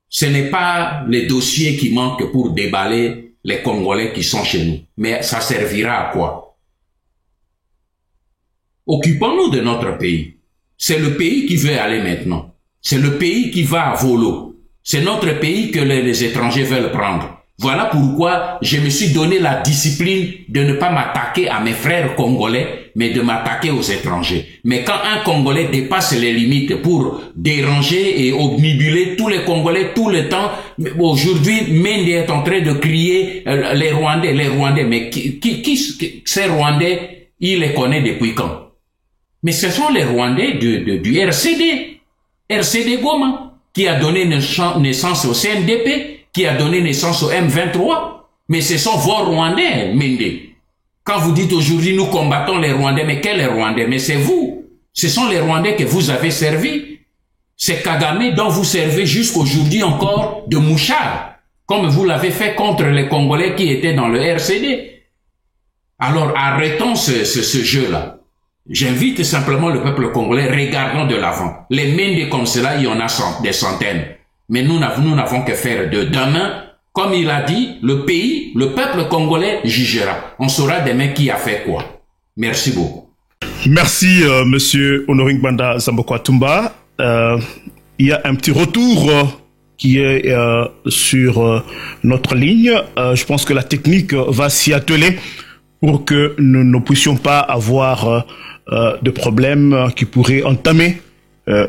S2: Ce n'est pas les dossiers qui manquent pour déballer les Congolais qui sont chez nous. Mais ça servira à quoi? Occupons-nous de notre pays. C'est le pays qui veut aller maintenant. C'est le pays qui va à volo. C'est notre pays que les étrangers veulent prendre. Voilà pourquoi je me suis donné la discipline de ne pas m'attaquer à mes frères congolais, mais de m'attaquer aux étrangers. Mais quand un Congolais dépasse les limites pour déranger et obnubiler tous les Congolais tout le temps, aujourd'hui, Mende est en train de crier les Rwandais, mais ces Rwandais, il les connaît depuis quand? Mais ce sont les Rwandais du RCD Goma, qui a donné naissance au CNDP, qui a donné naissance au M23. Mais ce sont vos Rwandais, Mende. Quand vous dites aujourd'hui, nous combattons les Rwandais, mais quels Rwandais? Mais c'est vous. Ce sont les Rwandais que vous avez servis. C'est Kagame dont vous servez jusqu'aujourd'hui encore de mouchard, comme vous l'avez fait contre les Congolais qui étaient dans le RCD. Alors arrêtons ce jeu-là. J'invite simplement le peuple congolais, regardons de l'avant. Les Mende comme cela, il y en a des centaines. Mais nous n'avons que faire de demain. Comme il a dit, le peuple congolais jugera. On saura demain qui a fait quoi. Merci beaucoup.
S4: Merci, monsieur Honoré Ngbanda Samboko Atumba. Il y a un petit retour qui est sur notre ligne. Je pense que la technique va s'y atteler pour que nous ne puissions pas avoir de problèmes qui pourraient entamer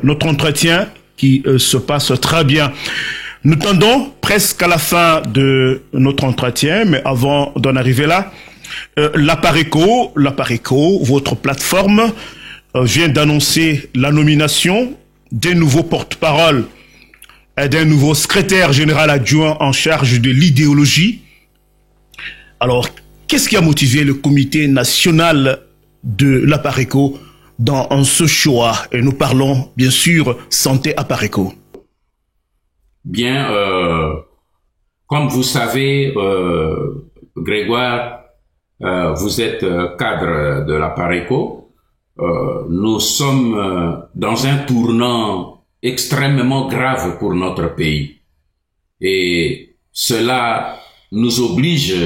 S4: notre entretien qui se passe très bien. Nous tendons presque à la fin de notre entretien, mais avant d'en arriver là, l'Apareco, votre plateforme, vient d'annoncer la nomination d'un nouveau porte-parole et d'un nouveau secrétaire général adjoint en charge de l'idéologie. Alors, qu'est-ce qui a motivé le comité national de l'Apareco dans ce choix? Et nous parlons, bien sûr, santé Apareco.
S2: Bien, comme vous savez, Grégoire, vous êtes cadre de l'Apareco. Nous sommes dans un tournant extrêmement grave pour notre pays. Et cela nous oblige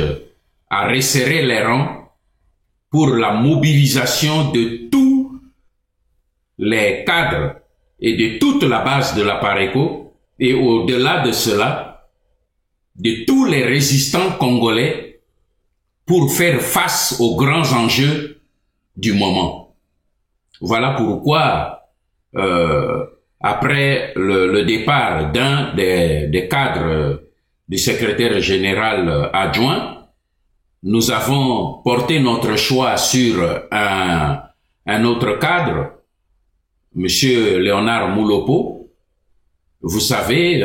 S2: à resserrer les rangs pour la mobilisation de tous les cadres et de toute la base de l'Apareco, et au-delà de cela, de tous les résistants congolais pour faire face aux grands enjeux du moment. Voilà pourquoi, après le départ d'un des cadres du secrétaire général adjoint, nous avons porté notre choix sur un autre cadre, Monsieur Léonard Moulopo. Vous savez,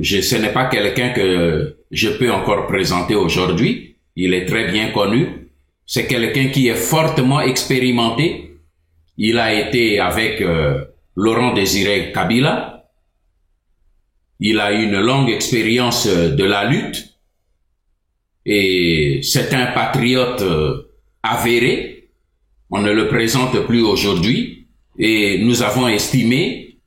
S2: ce n'est pas quelqu'un que je peux encore présenter aujourd'hui. Il est très bien connu. C'est quelqu'un qui est fortement expérimenté. Il a été avec Laurent Désiré Kabila. Il a une longue expérience de la lutte. Et c'est un patriote avéré. On ne le présente plus aujourd'hui. Et nous avons estimé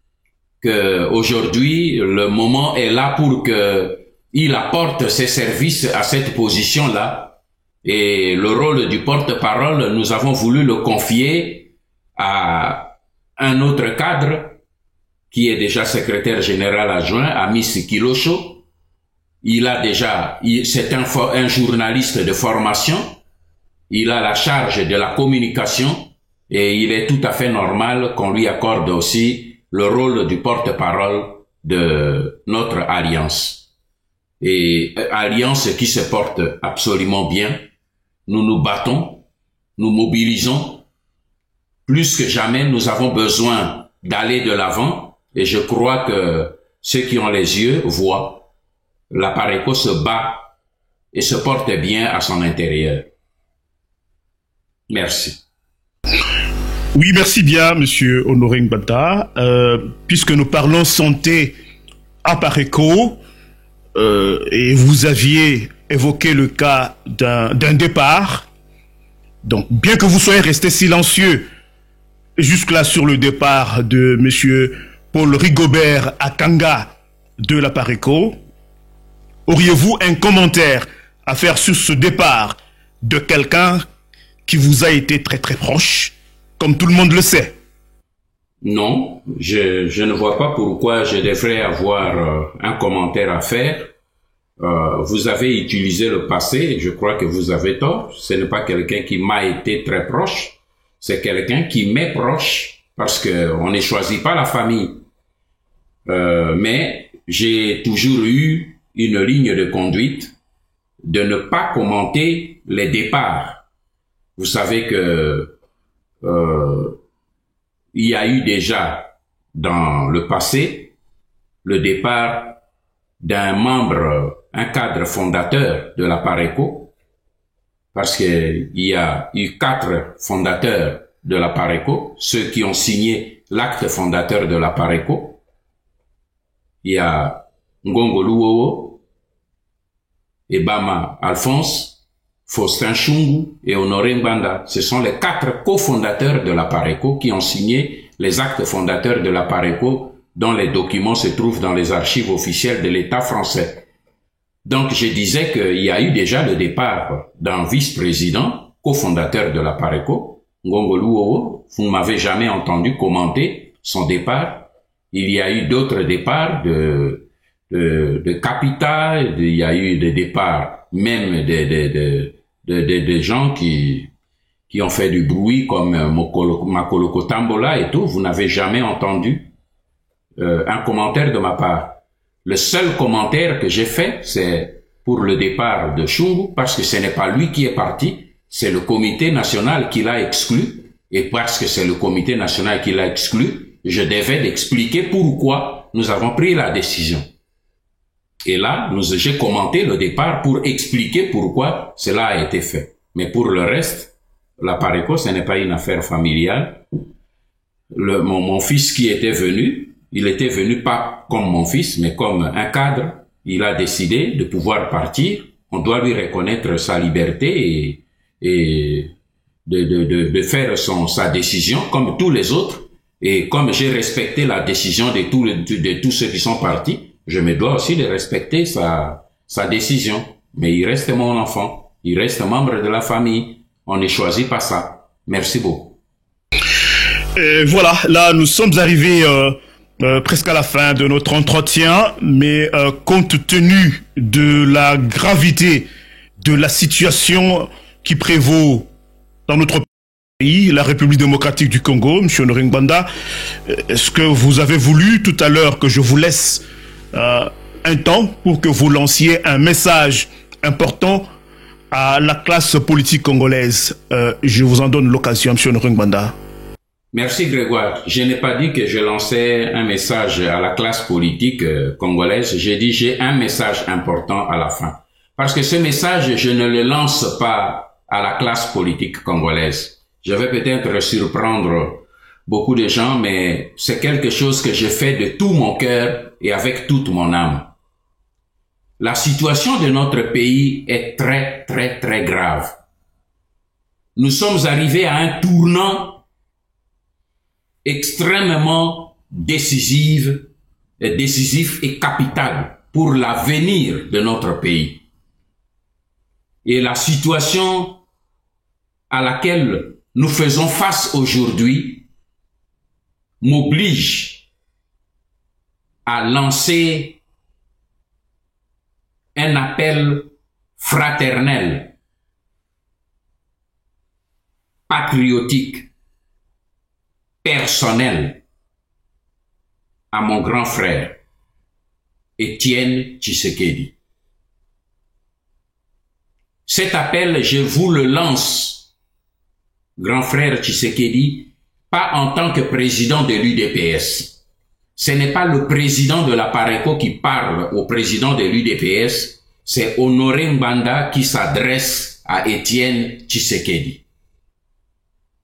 S2: que aujourd'hui le moment est là pour que il apporte ses services à cette position-là. Et le rôle du porte-parole, nous avons voulu le confier à un autre cadre qui est déjà secrétaire général adjoint, Amis Kilosho. C'est un journaliste de formation. Il a la charge de la communication et il est tout à fait normal qu'on lui accorde aussi le rôle du porte-parole de notre alliance. Et alliance qui se porte absolument bien. Nous nous battons, nous mobilisons. Plus que jamais, nous avons besoin d'aller de l'avant. Et je crois que ceux qui ont les yeux voient. L'Apareco se bat et se porte bien à son intérieur. Merci.
S4: Oui, merci bien, Monsieur Honoré Ngbata. Puisque nous parlons santé à Paréco, et vous aviez évoqué le cas d'un départ. Donc, bien que vous soyez resté silencieux jusque-là sur le départ de Monsieur Paul Rigobert Akanga de la Paréco, auriez-vous un commentaire à faire sur ce départ de quelqu'un qui vous a été très très proche, comme tout le monde le sait?
S2: Non, je ne vois pas pourquoi je devrais avoir un commentaire à faire. Vous avez utilisé le passé et je crois que vous avez tort. Ce n'est pas quelqu'un qui m'a été très proche, c'est quelqu'un qui m'est proche parce que on ne choisit pas la famille. Mais j'ai toujours eu une ligne de conduite de ne pas commenter les départs. Vous savez que il y a eu déjà dans le passé le départ d'un membre, un cadre fondateur de la Paréco, parce qu'il y a eu 4 fondateurs de la Paréco, ceux qui ont signé l'acte fondateur de la Paréco. Il y a Ngongo Luowo, Ebama Alphonse, Faustin Chungu et Honoré Ngbanda. Ce sont les 4 cofondateurs de la Paréco qui ont signé les actes fondateurs de la Paréco dont les documents se trouvent dans les archives officielles de l'État français. Donc je disais qu'il y a eu déjà le départ d'un vice-président, cofondateur de la Paréco, Ngongo Luowo. Vous ne m'avez jamais entendu commenter son départ. Il y a eu d'autres départs de capital, il y a eu des départs même des gens qui ont fait du bruit comme Makoloko Tambola et tout. Vous n'avez jamais entendu un commentaire de ma part. Le seul commentaire que j'ai fait, c'est pour le départ de Chungu, parce que ce n'est pas lui qui est parti, c'est le comité national qui l'a exclu, et parce que c'est le comité national qui l'a exclu, je devais d'expliquer pourquoi nous avons pris la décision. Et là, j'ai commenté le départ pour expliquer pourquoi cela a été fait. Mais pour le reste, la Paréco, ce n'est pas une affaire familiale. Mon fils qui était venu, il était venu pas comme mon fils, mais comme un cadre. Il a décidé de pouvoir partir. On doit lui reconnaître sa liberté et de faire sa décision comme tous les autres. Et comme j'ai respecté la décision de tous ceux qui sont partis, je me dois aussi de respecter sa décision. Mais il reste mon enfant. Il reste membre de la famille. On ne choisit pas ça. Merci beaucoup.
S4: Et voilà, là nous sommes arrivés presque à la fin de notre entretien, mais compte tenu de la gravité de la situation qui prévaut dans notre pays, la République démocratique du Congo, M. Honoré Ngbanda, est-ce que vous avez voulu tout à l'heure que je vous laisse un temps pour que vous lanciez un message important à la classe politique congolaise? Je vous en donne l'occasion, M. Honoré Ngbanda.
S2: Merci Grégoire. Je n'ai pas dit que je lançais un message à la classe politique congolaise. J'ai dit j'ai un message important à la fin. Parce que ce message, je ne le lance pas à la classe politique congolaise. Je vais peut-être surprendre beaucoup de gens, mais c'est quelque chose que je fais de tout mon cœur et avec toute mon âme. La situation de notre pays est très, très, très grave. Nous sommes arrivés à un tournant extrêmement décisif et capital pour l'avenir de notre pays. Et la situation à laquelle nous faisons face aujourd'hui m'oblige à lancer un appel fraternel, patriotique, personnel à mon grand frère, Étienne Tshisekedi. Cet appel, je vous le lance, grand frère Tshisekedi, pas en tant que président de l'UDPS. Ce n'est pas le président de la Paréco qui parle au président de l'UDPS, c'est Honoré Ngbanda qui s'adresse à Étienne Tshisekedi.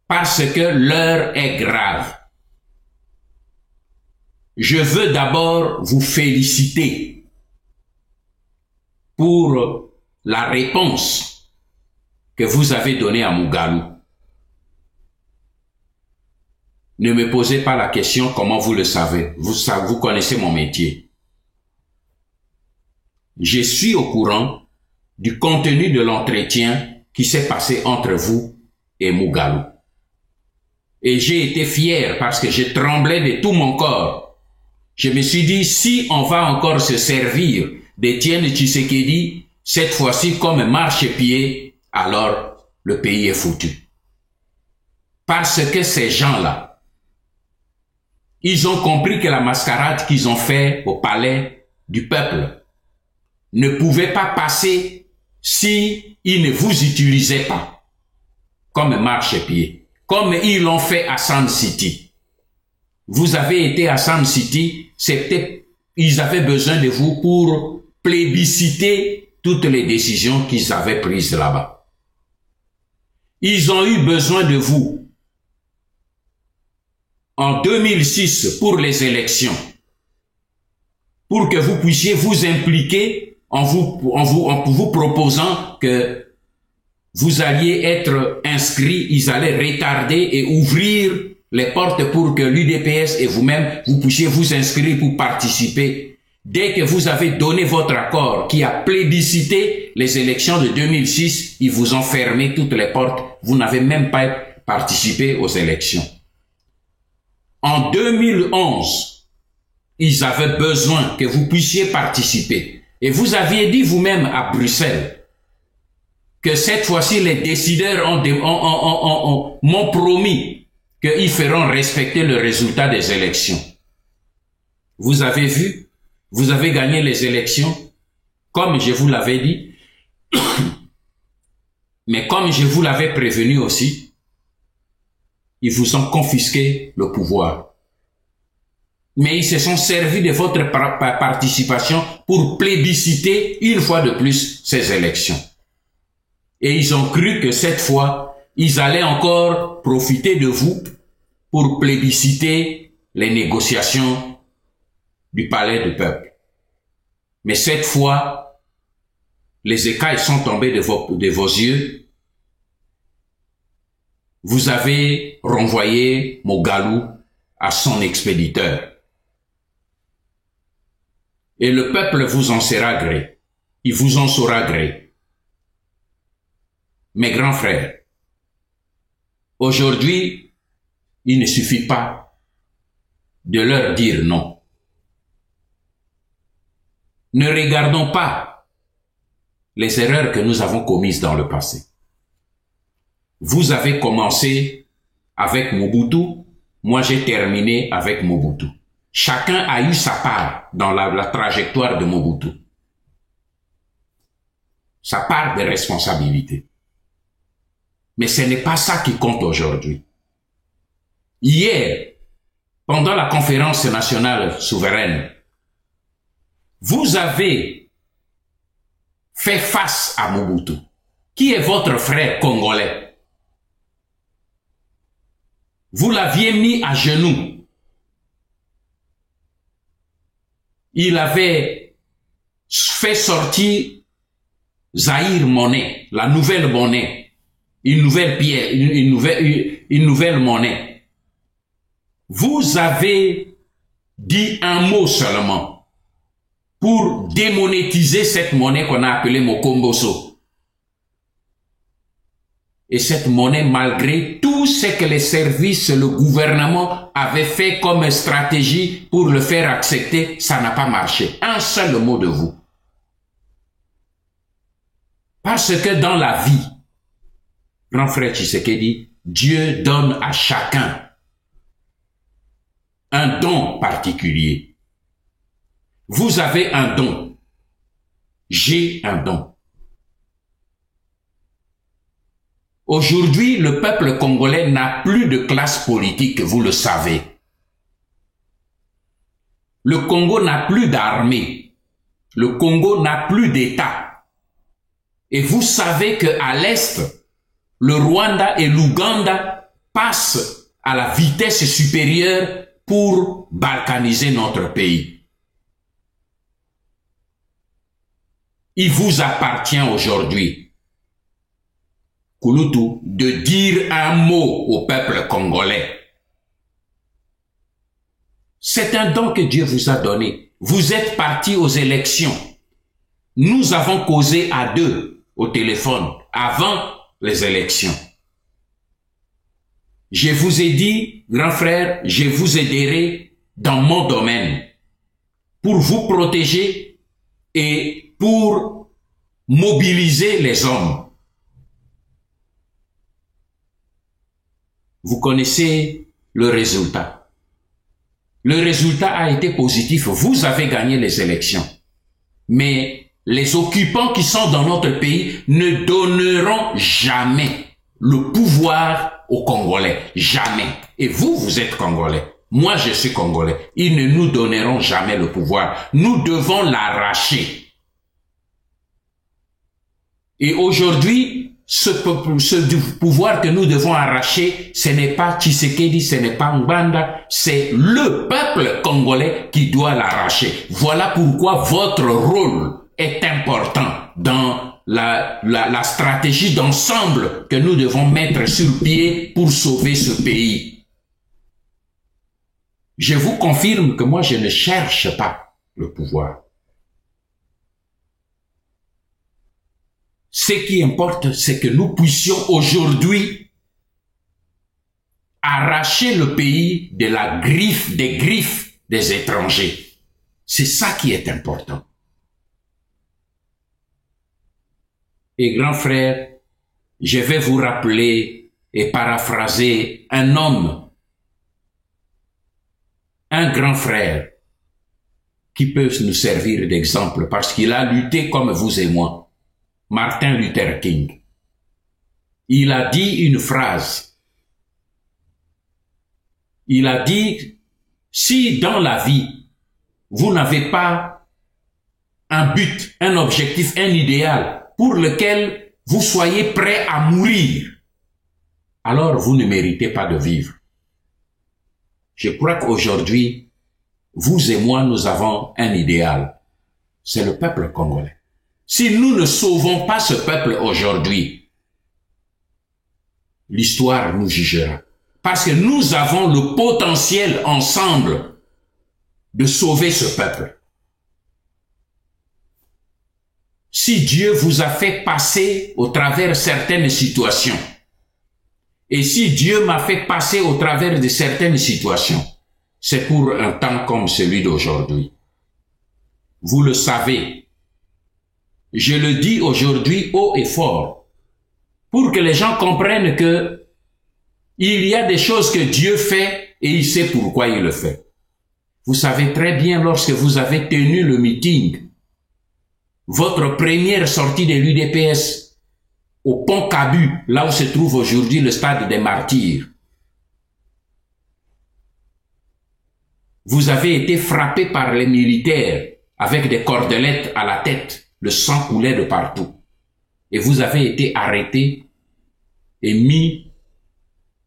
S2: parce que l'heure est grave. Je veux d'abord vous féliciter pour la réponse que vous avez donnée à Mugalu. Ne me posez pas la question comment vous le savez. Vous connaissez mon métier. Je suis au courant du contenu de l'entretien qui s'est passé entre vous et Mugalu. Et j'ai été fier parce que je tremblais de tout mon corps. Je me suis dit, si on va encore se servir d'Étienne Tshisekedi, cette fois-ci comme marchepied, alors le pays est foutu. Parce que ces gens-là, ils ont compris que la mascarade qu'ils ont fait au palais du peuple ne pouvait pas passer si ils ne vous utilisaient pas comme marchepied, comme ils l'ont fait à Sun City. Vous avez été à Sun City, ils avaient besoin de vous pour plébisciter toutes les décisions qu'ils avaient prises là-bas. Ils ont eu besoin de vous en 2006 pour les élections, pour que vous puissiez vous impliquer en vous proposant que vous alliez être inscrits, ils allaient retarder et ouvrir les portes pour que l'UDPS et vous-même, vous puissiez vous inscrire pour participer. Dès que vous avez donné votre accord qui a plébiscité les élections de 2006, ils vous ont fermé toutes les portes. Vous n'avez même pas participé aux élections. En 2011, ils avaient besoin que vous puissiez participer. Et vous aviez dit vous-même à Bruxelles que cette fois-ci, les décideurs m'ont promis qu'ils feront respecter le résultat des élections. Vous avez vu, vous avez gagné les élections, comme je vous l'avais dit, mais comme je vous l'avais prévenu aussi, ils vous ont confisqué le pouvoir. Mais ils se sont servis de votre participation pour plébisciter une fois de plus ces élections. Et ils ont cru que cette fois, ils allaient encore profiter de vous pour plébisciter les négociations du palais du peuple. Mais cette fois, les écailles sont tombées de vos yeux. Vous avez renvoyé Mugalu à son expéditeur. Et le peuple vous en sera gré. Il vous en saura gré. Mes grands frères, aujourd'hui, il ne suffit pas de leur dire non. Ne regardons pas les erreurs que nous avons commises dans le passé. Vous avez commencé avec Mobutu, moi j'ai terminé avec Mobutu. Chacun a eu sa part dans la trajectoire de Mobutu. Sa part de responsabilité. Mais ce n'est pas ça qui compte aujourd'hui. Hier, pendant la conférence nationale souveraine, vous avez fait face à Mobutu, qui est votre frère congolais. Vous l'aviez mis à genoux. Il avait fait sortir Zaïre monnaie, la nouvelle monnaie, une nouvelle pierre, une nouvelle monnaie. Vous avez dit un mot seulement pour démonétiser cette monnaie qu'on a appelée Mokomboso. Et cette monnaie, malgré tout ce que les services, le gouvernement avait fait comme stratégie pour le faire accepter, ça n'a pas marché. Un seul mot de vous. Parce que dans la vie, grand frère Tshisekedi, Dieu donne à chacun un don particulier. Vous avez un don. J'ai un don. Aujourd'hui, le peuple congolais n'a plus de classe politique, vous le savez. Le Congo n'a plus d'armée. Le Congo n'a plus d'État. Et vous savez qu'à l'Est, le Rwanda et l'Ouganda passe à la vitesse supérieure pour balkaniser notre pays. Il vous appartient aujourd'hui, Kouloutou, de dire un mot au peuple congolais. C'est un don que Dieu vous a donné. Vous êtes partis aux élections. Nous avons causé à deux au téléphone avant les élections. Je vous ai dit, grand frère, je vous aiderai dans mon domaine pour vous protéger et pour mobiliser les hommes. Vous connaissez le résultat. Le résultat a été positif. Vous avez gagné les élections. Mais les occupants qui sont dans notre pays ne donneront jamais le pouvoir aux Congolais. Jamais. Et vous, vous êtes Congolais. Moi, je suis Congolais. Ils ne nous donneront jamais le pouvoir. Nous devons l'arracher. Et aujourd'hui, ce pouvoir que nous devons arracher, ce n'est pas Tshisekedi, ce n'est pas Mbanda, c'est le peuple congolais qui doit l'arracher. Voilà pourquoi votre rôle est important dans la stratégie d'ensemble que nous devons mettre sur pied pour sauver ce pays. Je vous confirme que moi, je ne cherche pas le pouvoir. Ce qui importe, c'est que nous puissions aujourd'hui arracher le pays de la griffe, des griffes des étrangers. C'est ça qui est important. Et grand frère, je vais vous rappeler et paraphraser un homme, un grand frère, qui peut nous servir d'exemple parce qu'il a lutté comme vous et moi. Martin Luther King. Il a dit une phrase. Il a dit, si dans la vie, vous n'avez pas un but, un objectif, un idéal pour lequel vous soyez prêt à mourir, alors vous ne méritez pas de vivre. Je crois qu'aujourd'hui, vous et moi, nous avons un idéal. C'est le peuple congolais. Si nous ne sauvons pas ce peuple aujourd'hui, l'histoire nous jugera. Parce que nous avons le potentiel ensemble de sauver ce peuple. Si Dieu vous a fait passer au travers certaines situations, et si Dieu m'a fait passer au travers de certaines situations, c'est pour un temps comme celui d'aujourd'hui. Vous le savez. Je le dis aujourd'hui haut et fort, pour que les gens comprennent que il y a des choses que Dieu fait et il sait pourquoi il le fait. Vous savez très bien lorsque vous avez tenu le meeting, votre première sortie de l'UDPS au pont Cabu, là où se trouve aujourd'hui le stade des Martyrs, vous avez été frappé par les militaires avec des cordelettes à la tête. Le sang coulait de partout. Et vous avez été arrêté et mis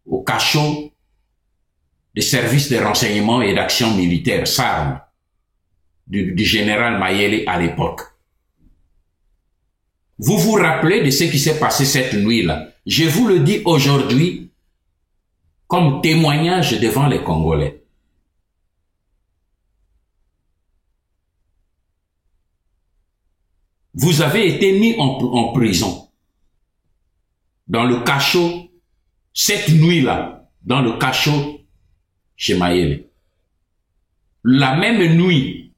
S2: au cachot des services de renseignement et d'action militaire, SARM, du général Mayele à l'époque. Vous vous rappelez de ce qui s'est passé cette nuit-là. Je vous le dis aujourd'hui comme témoignage devant les Congolais. Vous avez été mis en prison, dans le cachot, cette nuit-là, dans le cachot chez Mayele. La même nuit,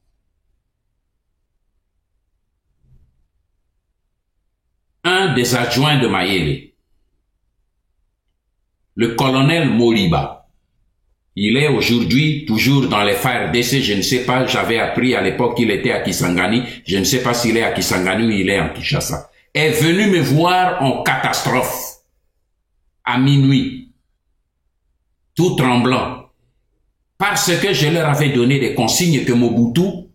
S2: un des adjoints de Mayele, le colonel Moriba, il est aujourd'hui toujours dans les FARDC, je ne sais pas, j'avais appris à l'époque qu'il était à Kisangani, je ne sais pas s'il est à Kisangani ou il est en Kinshasa, est venu me voir en catastrophe, à minuit, tout tremblant, parce que je leur avais donné des consignes que Mobutu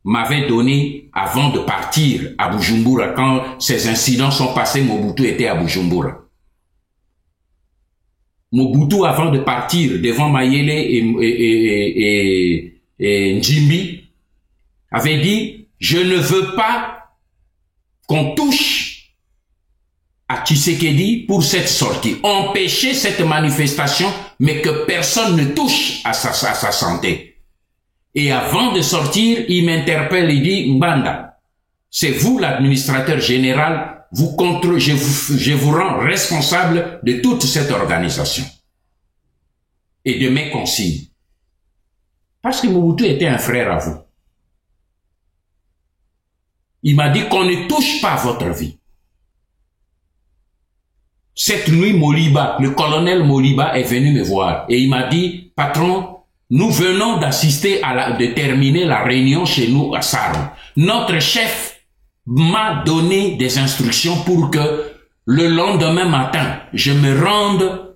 S2: m'avait données avant de partir à Bujumbura. Quand ces incidents sont passés, Mobutu était à Bujumbura. Mobutu, avant de partir devant Mayele et Njimbi, avait dit, je ne veux pas qu'on touche à Tshisekedi pour cette sortie. Empêcher cette manifestation, mais que personne ne touche à sa santé. Et avant de sortir, il m'interpelle et dit, Mbanda, c'est vous l'administrateur général, je vous rends responsable de toute cette organisation et de mes consignes. Parce que Mobutu était un frère à vous. Il m'a dit qu'on ne touche pas à votre vie. Cette nuit, Moliba, le colonel Moliba est venu me voir et il m'a dit, patron, nous venons d'assister de terminer la réunion chez nous à Saron. Notre chef m'a donné des instructions pour que le lendemain matin, je me rende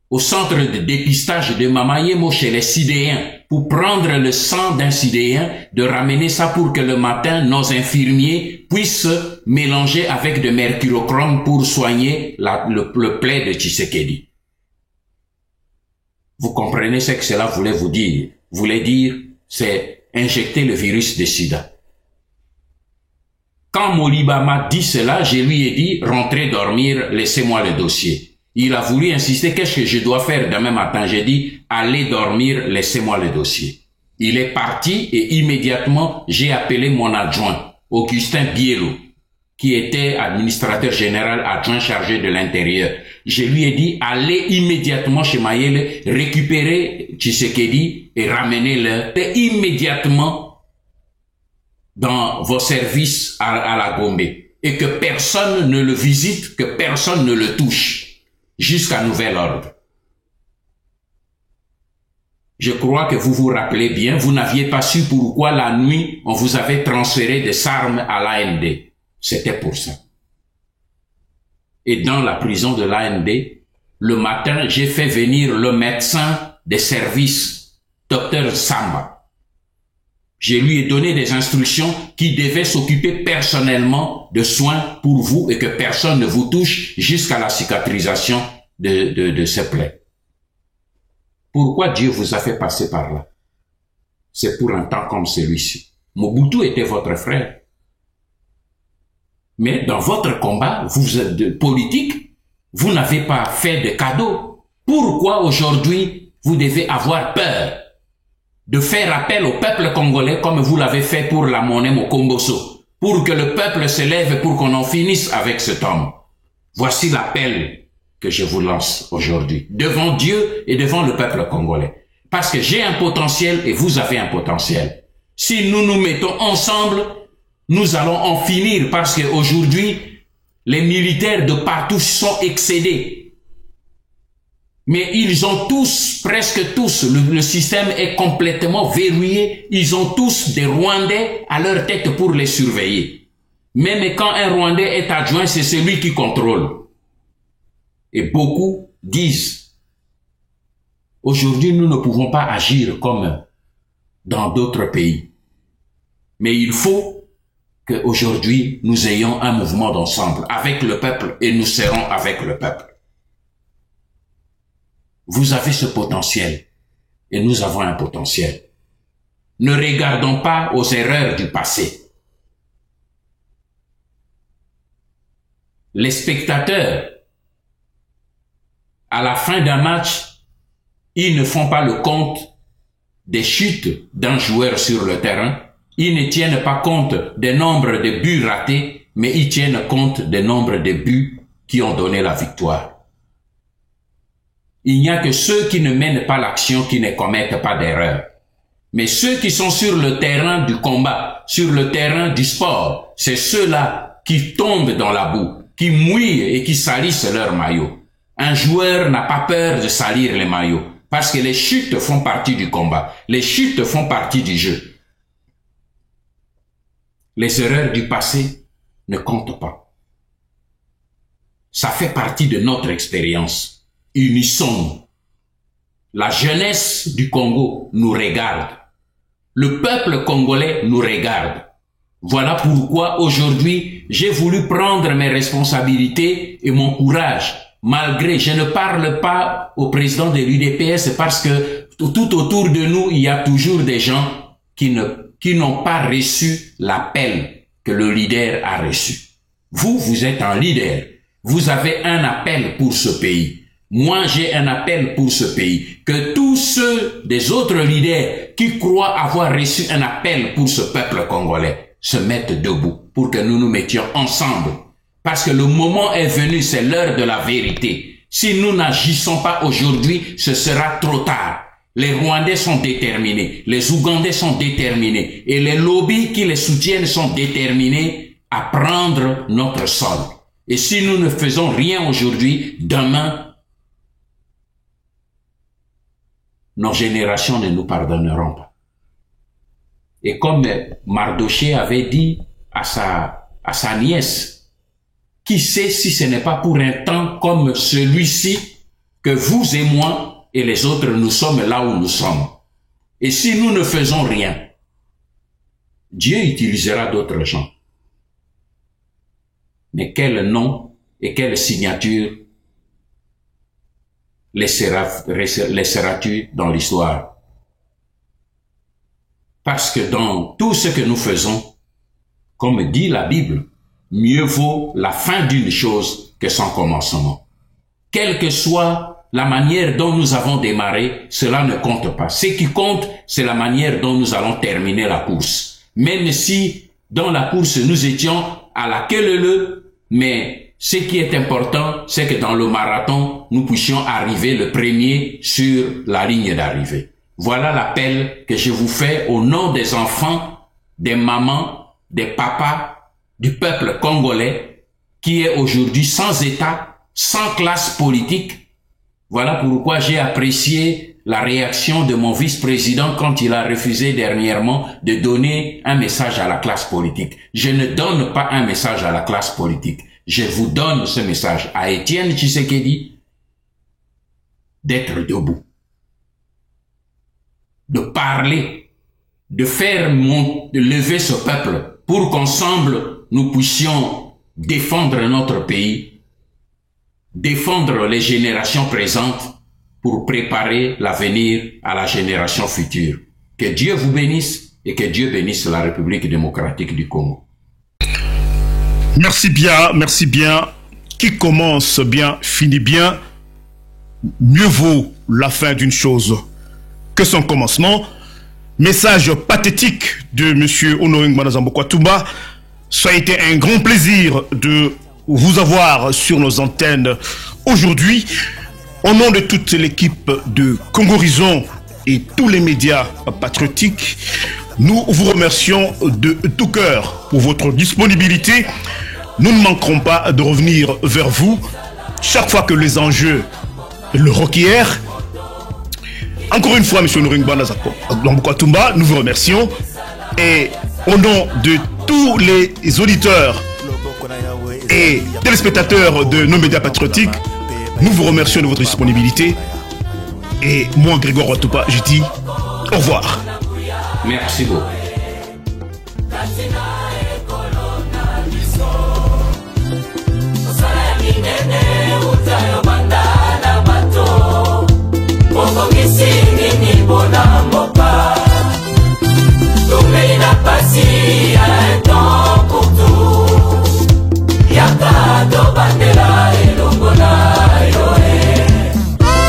S2: au centre de dépistage de Mamayemo chez les Sidéens pour prendre le sang d'un Sidéen, de ramener ça pour que le matin, nos infirmiers puissent mélanger avec de mercurochrome pour soigner le plaie de Tshisekedi. Vous comprenez ce que cela voulait vous dire? Voulait dire, c'est injecter le virus de sida. Quand Moliba m'a dit cela, je lui ai dit, rentrez dormir, laissez-moi le dossier. Il a voulu insister, qu'est-ce que je dois faire demain matin? J'ai dit, allez dormir, laissez-moi le dossier. Il est parti et immédiatement, j'ai appelé mon adjoint, Augustin Bielo, qui était administrateur général adjoint chargé de l'intérieur. Je lui ai dit, allez immédiatement chez Mayele, récupérer Tshisekedi et ramenez-le immédiatement dans vos services à la Gombe. Et que personne ne le visite, que personne ne le touche, jusqu'à nouvel ordre. Je crois que vous vous rappelez bien, vous n'aviez pas su pourquoi la nuit, on vous avait transféré des armes à l'AND. C'était pour ça. Et dans la prison de l'AND, le matin, j'ai fait venir le médecin des services, Dr Samba. Je lui ai donné des instructions qui devaient s'occuper personnellement de soins pour vous et que personne ne vous touche jusqu'à la cicatrisation de ces plaies. Pourquoi Dieu vous a fait passer par là? C'est pour un temps comme celui-ci. Mobutu était votre frère. Mais dans votre combat, vous êtes politique, vous n'avez pas fait de cadeaux. Pourquoi aujourd'hui vous devez avoir peur de faire appel au peuple congolais comme vous l'avez fait pour la monnaie Mokomboso, pour que le peuple se lève pour qu'on en finisse avec cet homme? Voici l'appel que je vous lance aujourd'hui, devant Dieu et devant le peuple congolais. Parce que j'ai un potentiel et vous avez un potentiel. Si nous nous mettons ensemble, nous allons en finir parce qu'aujourd'hui, les militaires de partout sont excédés. Mais ils ont tous, presque tous, le système est complètement verrouillé. Ils ont tous des Rwandais à leur tête pour les surveiller. Même quand un Rwandais est adjoint, c'est celui qui contrôle. Et beaucoup disent, aujourd'hui nous ne pouvons pas agir comme dans d'autres pays. Mais il faut qu'aujourd'hui nous ayons un mouvement d'ensemble avec le peuple et nous serons avec le peuple. Vous avez ce potentiel et nous avons un potentiel. Ne regardons pas aux erreurs du passé. Les spectateurs, à la fin d'un match, ils ne font pas le compte des chutes d'un joueur sur le terrain. Ils ne tiennent pas compte des nombres de buts ratés, mais ils tiennent compte des nombres de buts qui ont donné la victoire. Il n'y a que ceux qui ne mènent pas l'action qui ne commettent pas d'erreur. Mais ceux qui sont sur le terrain du combat, sur le terrain du sport, c'est ceux-là qui tombent dans la boue, qui mouillent et qui salissent leur maillot. Un joueur n'a pas peur de salir les maillots, parce que les chutes font partie du combat. Les chutes font partie du jeu. Les erreurs du passé ne comptent pas. Ça fait partie de notre expérience. Unissons. La jeunesse du Congo nous regarde. Le peuple congolais nous regarde. Voilà pourquoi aujourd'hui, j'ai voulu prendre mes responsabilités et mon courage malgré, je ne parle pas au président de l'UDPS parce que tout autour de nous, il y a toujours des gens qui n'ont pas reçu l'appel que le leader a reçu. Vous êtes un leader. Vous avez un appel pour ce pays. Moi, j'ai un appel pour ce pays. Que tous ceux des autres leaders qui croient avoir reçu un appel pour ce peuple congolais se mettent debout pour que nous nous mettions ensemble. Parce que le moment est venu, c'est l'heure de la vérité. Si nous n'agissons pas aujourd'hui, ce sera trop tard. Les Rwandais sont déterminés, les Ougandais sont déterminés et les lobbies qui les soutiennent sont déterminés à prendre notre sol. Et si nous ne faisons rien aujourd'hui, demain, nos générations ne nous pardonneront pas. Et comme Mardoché avait dit à sa nièce, qui sait si ce n'est pas pour un temps comme celui-ci que vous et moi et les autres, nous sommes là où nous sommes. Et si nous ne faisons rien, Dieu utilisera d'autres gens. Mais quel nom et quelle signature laisseras-tu dans l'histoire? Parce que dans tout ce que nous faisons, comme dit la Bible, mieux vaut la fin d'une chose que son commencement. Quelle que soit la manière dont nous avons démarré, cela ne compte pas. Ce qui compte, c'est la manière dont nous allons terminer la course. Même si dans la course, nous étions à la queue leu, mais ce qui est important, c'est que dans le marathon, nous puissions arriver le premier sur la ligne d'arrivée. Voilà l'appel que je vous fais au nom des enfants, des mamans, des papas, du peuple congolais, qui est aujourd'hui sans État, sans classe politique. Voilà pourquoi j'ai apprécié la réaction de mon vice-président quand il a refusé dernièrement de donner un message à la classe politique. Je ne donne pas un message à la classe politique. Je vous donne ce message à Étienne Tshisekedi d'être debout, de parler, de faire de lever ce peuple pour qu'ensemble nous puissions défendre notre pays, défendre les générations présentes pour préparer l'avenir à la génération future. Que Dieu vous bénisse et que Dieu bénisse la République démocratique du Congo.
S4: Merci bien, merci bien. Qui commence bien, finit bien. Mieux vaut la fin d'une chose que son commencement. Message pathétique de M. Honoré Ngouanda Zambo Kwatumba. Ça a été un grand plaisir de vous avoir sur nos antennes aujourd'hui. Au nom de toute l'équipe de Congorizon et tous les médias patriotiques, nous vous remercions de tout cœur pour votre disponibilité. Nous ne manquerons pas de revenir vers vous chaque fois que les enjeux le requièrent. Encore une fois, M. Honoré Ngouanda Zambo Kwatumba, nous vous remercions. Et au nom de tous les auditeurs et téléspectateurs de nos médias patriotiques, nous vous remercions de votre disponibilité. Et moi, Grégoire Watoupa, je dis au revoir.
S2: Merci beaucoup.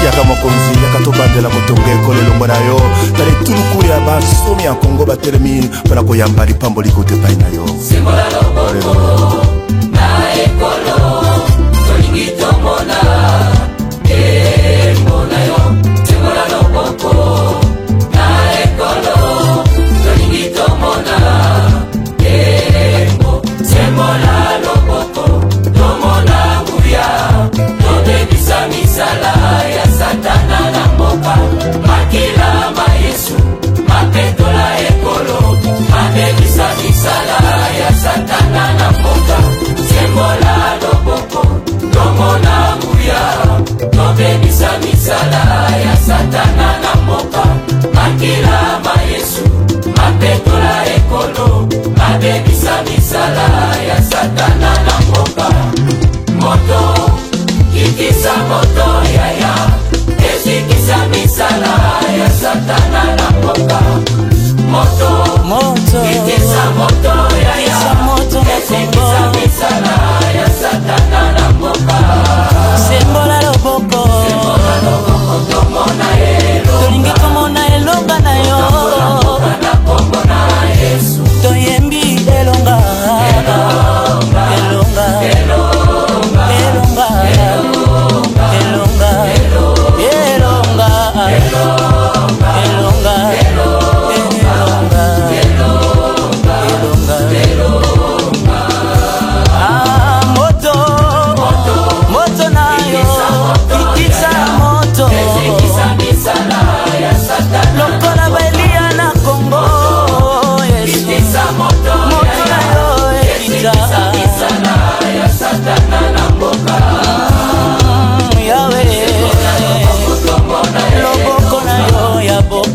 S5: Yaka mokonzi yaka to bandela motonge ekolo elongo na yo tali tulukulu ya basomi ya Kongo batelemi mpona koyamba lipambo likote epai na yo simbola loboko na ekolo tolingi tomona embo na yo simbola loboko na ekolo tolingi tomona embo simbola loboko tomona nguya tobebisa misala ya satana na mboka makila ma Yesu mapetola ekolo mabebisa misala ya satana na mboka sembola loboko tomona nguya tobebisa misala ya satana na mboka makila ma Yesu mapetola ekolo mabebisa misala ya satana na mboka moto kikisa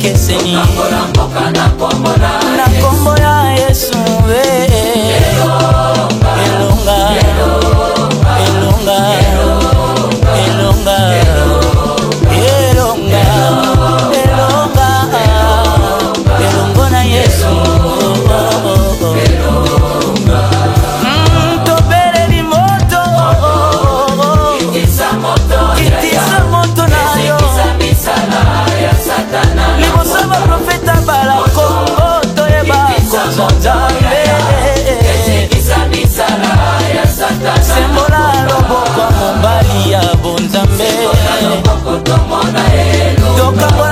S3: ekeseni na kombo ya Yesu elonga elonga elonga elonga elonga elongo na Yesu tobeleli moto kitisa moto na yo liboso baprofeta bala Kongo toyeba konzanzambe sembola loboko mobali ya bonzambe tokambo